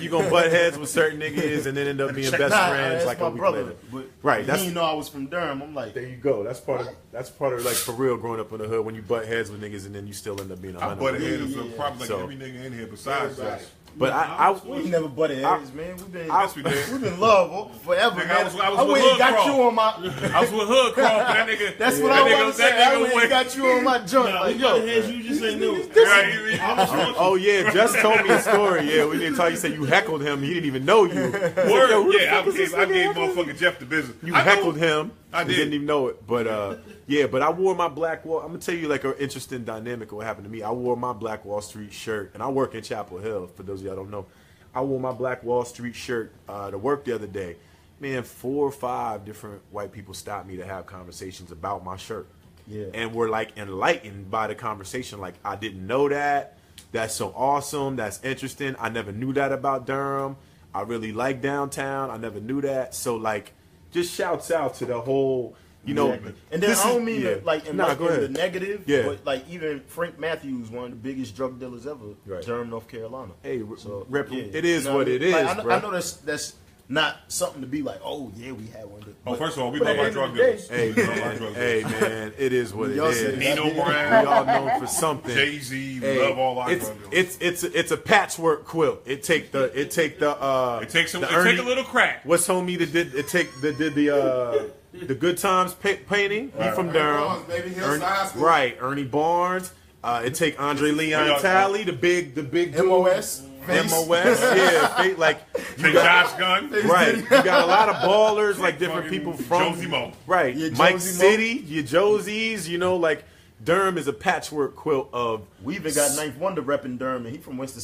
You gonna butt heads with certain niggas and then end up being best friends like a week later. Right. He didn't know I was from Durham. I'm like, there you go. That's part of like for real growing up in the hood when you butt heads with niggas and then you still end up being a I hundred. butted heads with probably like So- every nigga in here besides us. But we never butted heads, man. We've been love forever, Nigga, man. I was with Hood got Crawl. you on my. I was with Hood Crawl, but that nigga. That's what I want to say. I went and got you on my joint. Nah, Like, we got yo, heads, you just ain't knew. oh yeah, just told me a story. Yeah, we didn't tell you. Said you heckled him. He didn't even know you. Word, Yo, who the yeah, fuck is this I nigga gave heckling? motherfucking Jeff the business. You I know. heckled him. I and did. Didn't even know it. But yeah, but I wore my Black Wall. I'm gonna tell you like an interesting dynamic of what happened to me. I wore my Black Wall Street shirt, and I work in Chapel Hill. For those of y'all don't know, I wore my Black Wall Street shirt to work the other day. Man, 4 or 5 different white people stopped me to have conversations about my shirt. Yeah. And were like enlightened by the conversation. Like, I didn't know that. That's so awesome. That's interesting. I never knew that about Durham. I really like downtown. I never knew that. So like, just shouts out to the whole, you know. Exactly. And then this I don't is- mean yeah. it, like in, Nah, like, go in ahead. the negative, Yeah. but like even Frank Matthews, one of the biggest drug dealers ever, Right. Durham, North Carolina. Hey, So, it is you know what I it mean? is, Like, bro. I know that's not something to be like, oh yeah, we had one. Oh, first of all, we but love at our the drug end of the dealers. Hey, We love our man, drug hey, dealers. man, it is what it Y'all is. said Nino that. We Brown, all known for something. Jay-Z, we Hey, love all our drug dealers. it's a patchwork quilt. It take the It takes a little crack. What's homie that did the Good Times painting? He from Durham. Barnes, baby, Hillside High School. Right, Ernie Barnes. It take Andre Leon Talley, the big dude. MOS. Face. MOS, yeah, like Take Josh Gunn. right. You got a lot of ballers, like different Fucking people from Josie Mo. right. Yeah, Mike Josie Mo. City, your Josies, you know, like Durham is a patchwork quilt of We even got Ninth Wonder repping Durham, and he from Winston.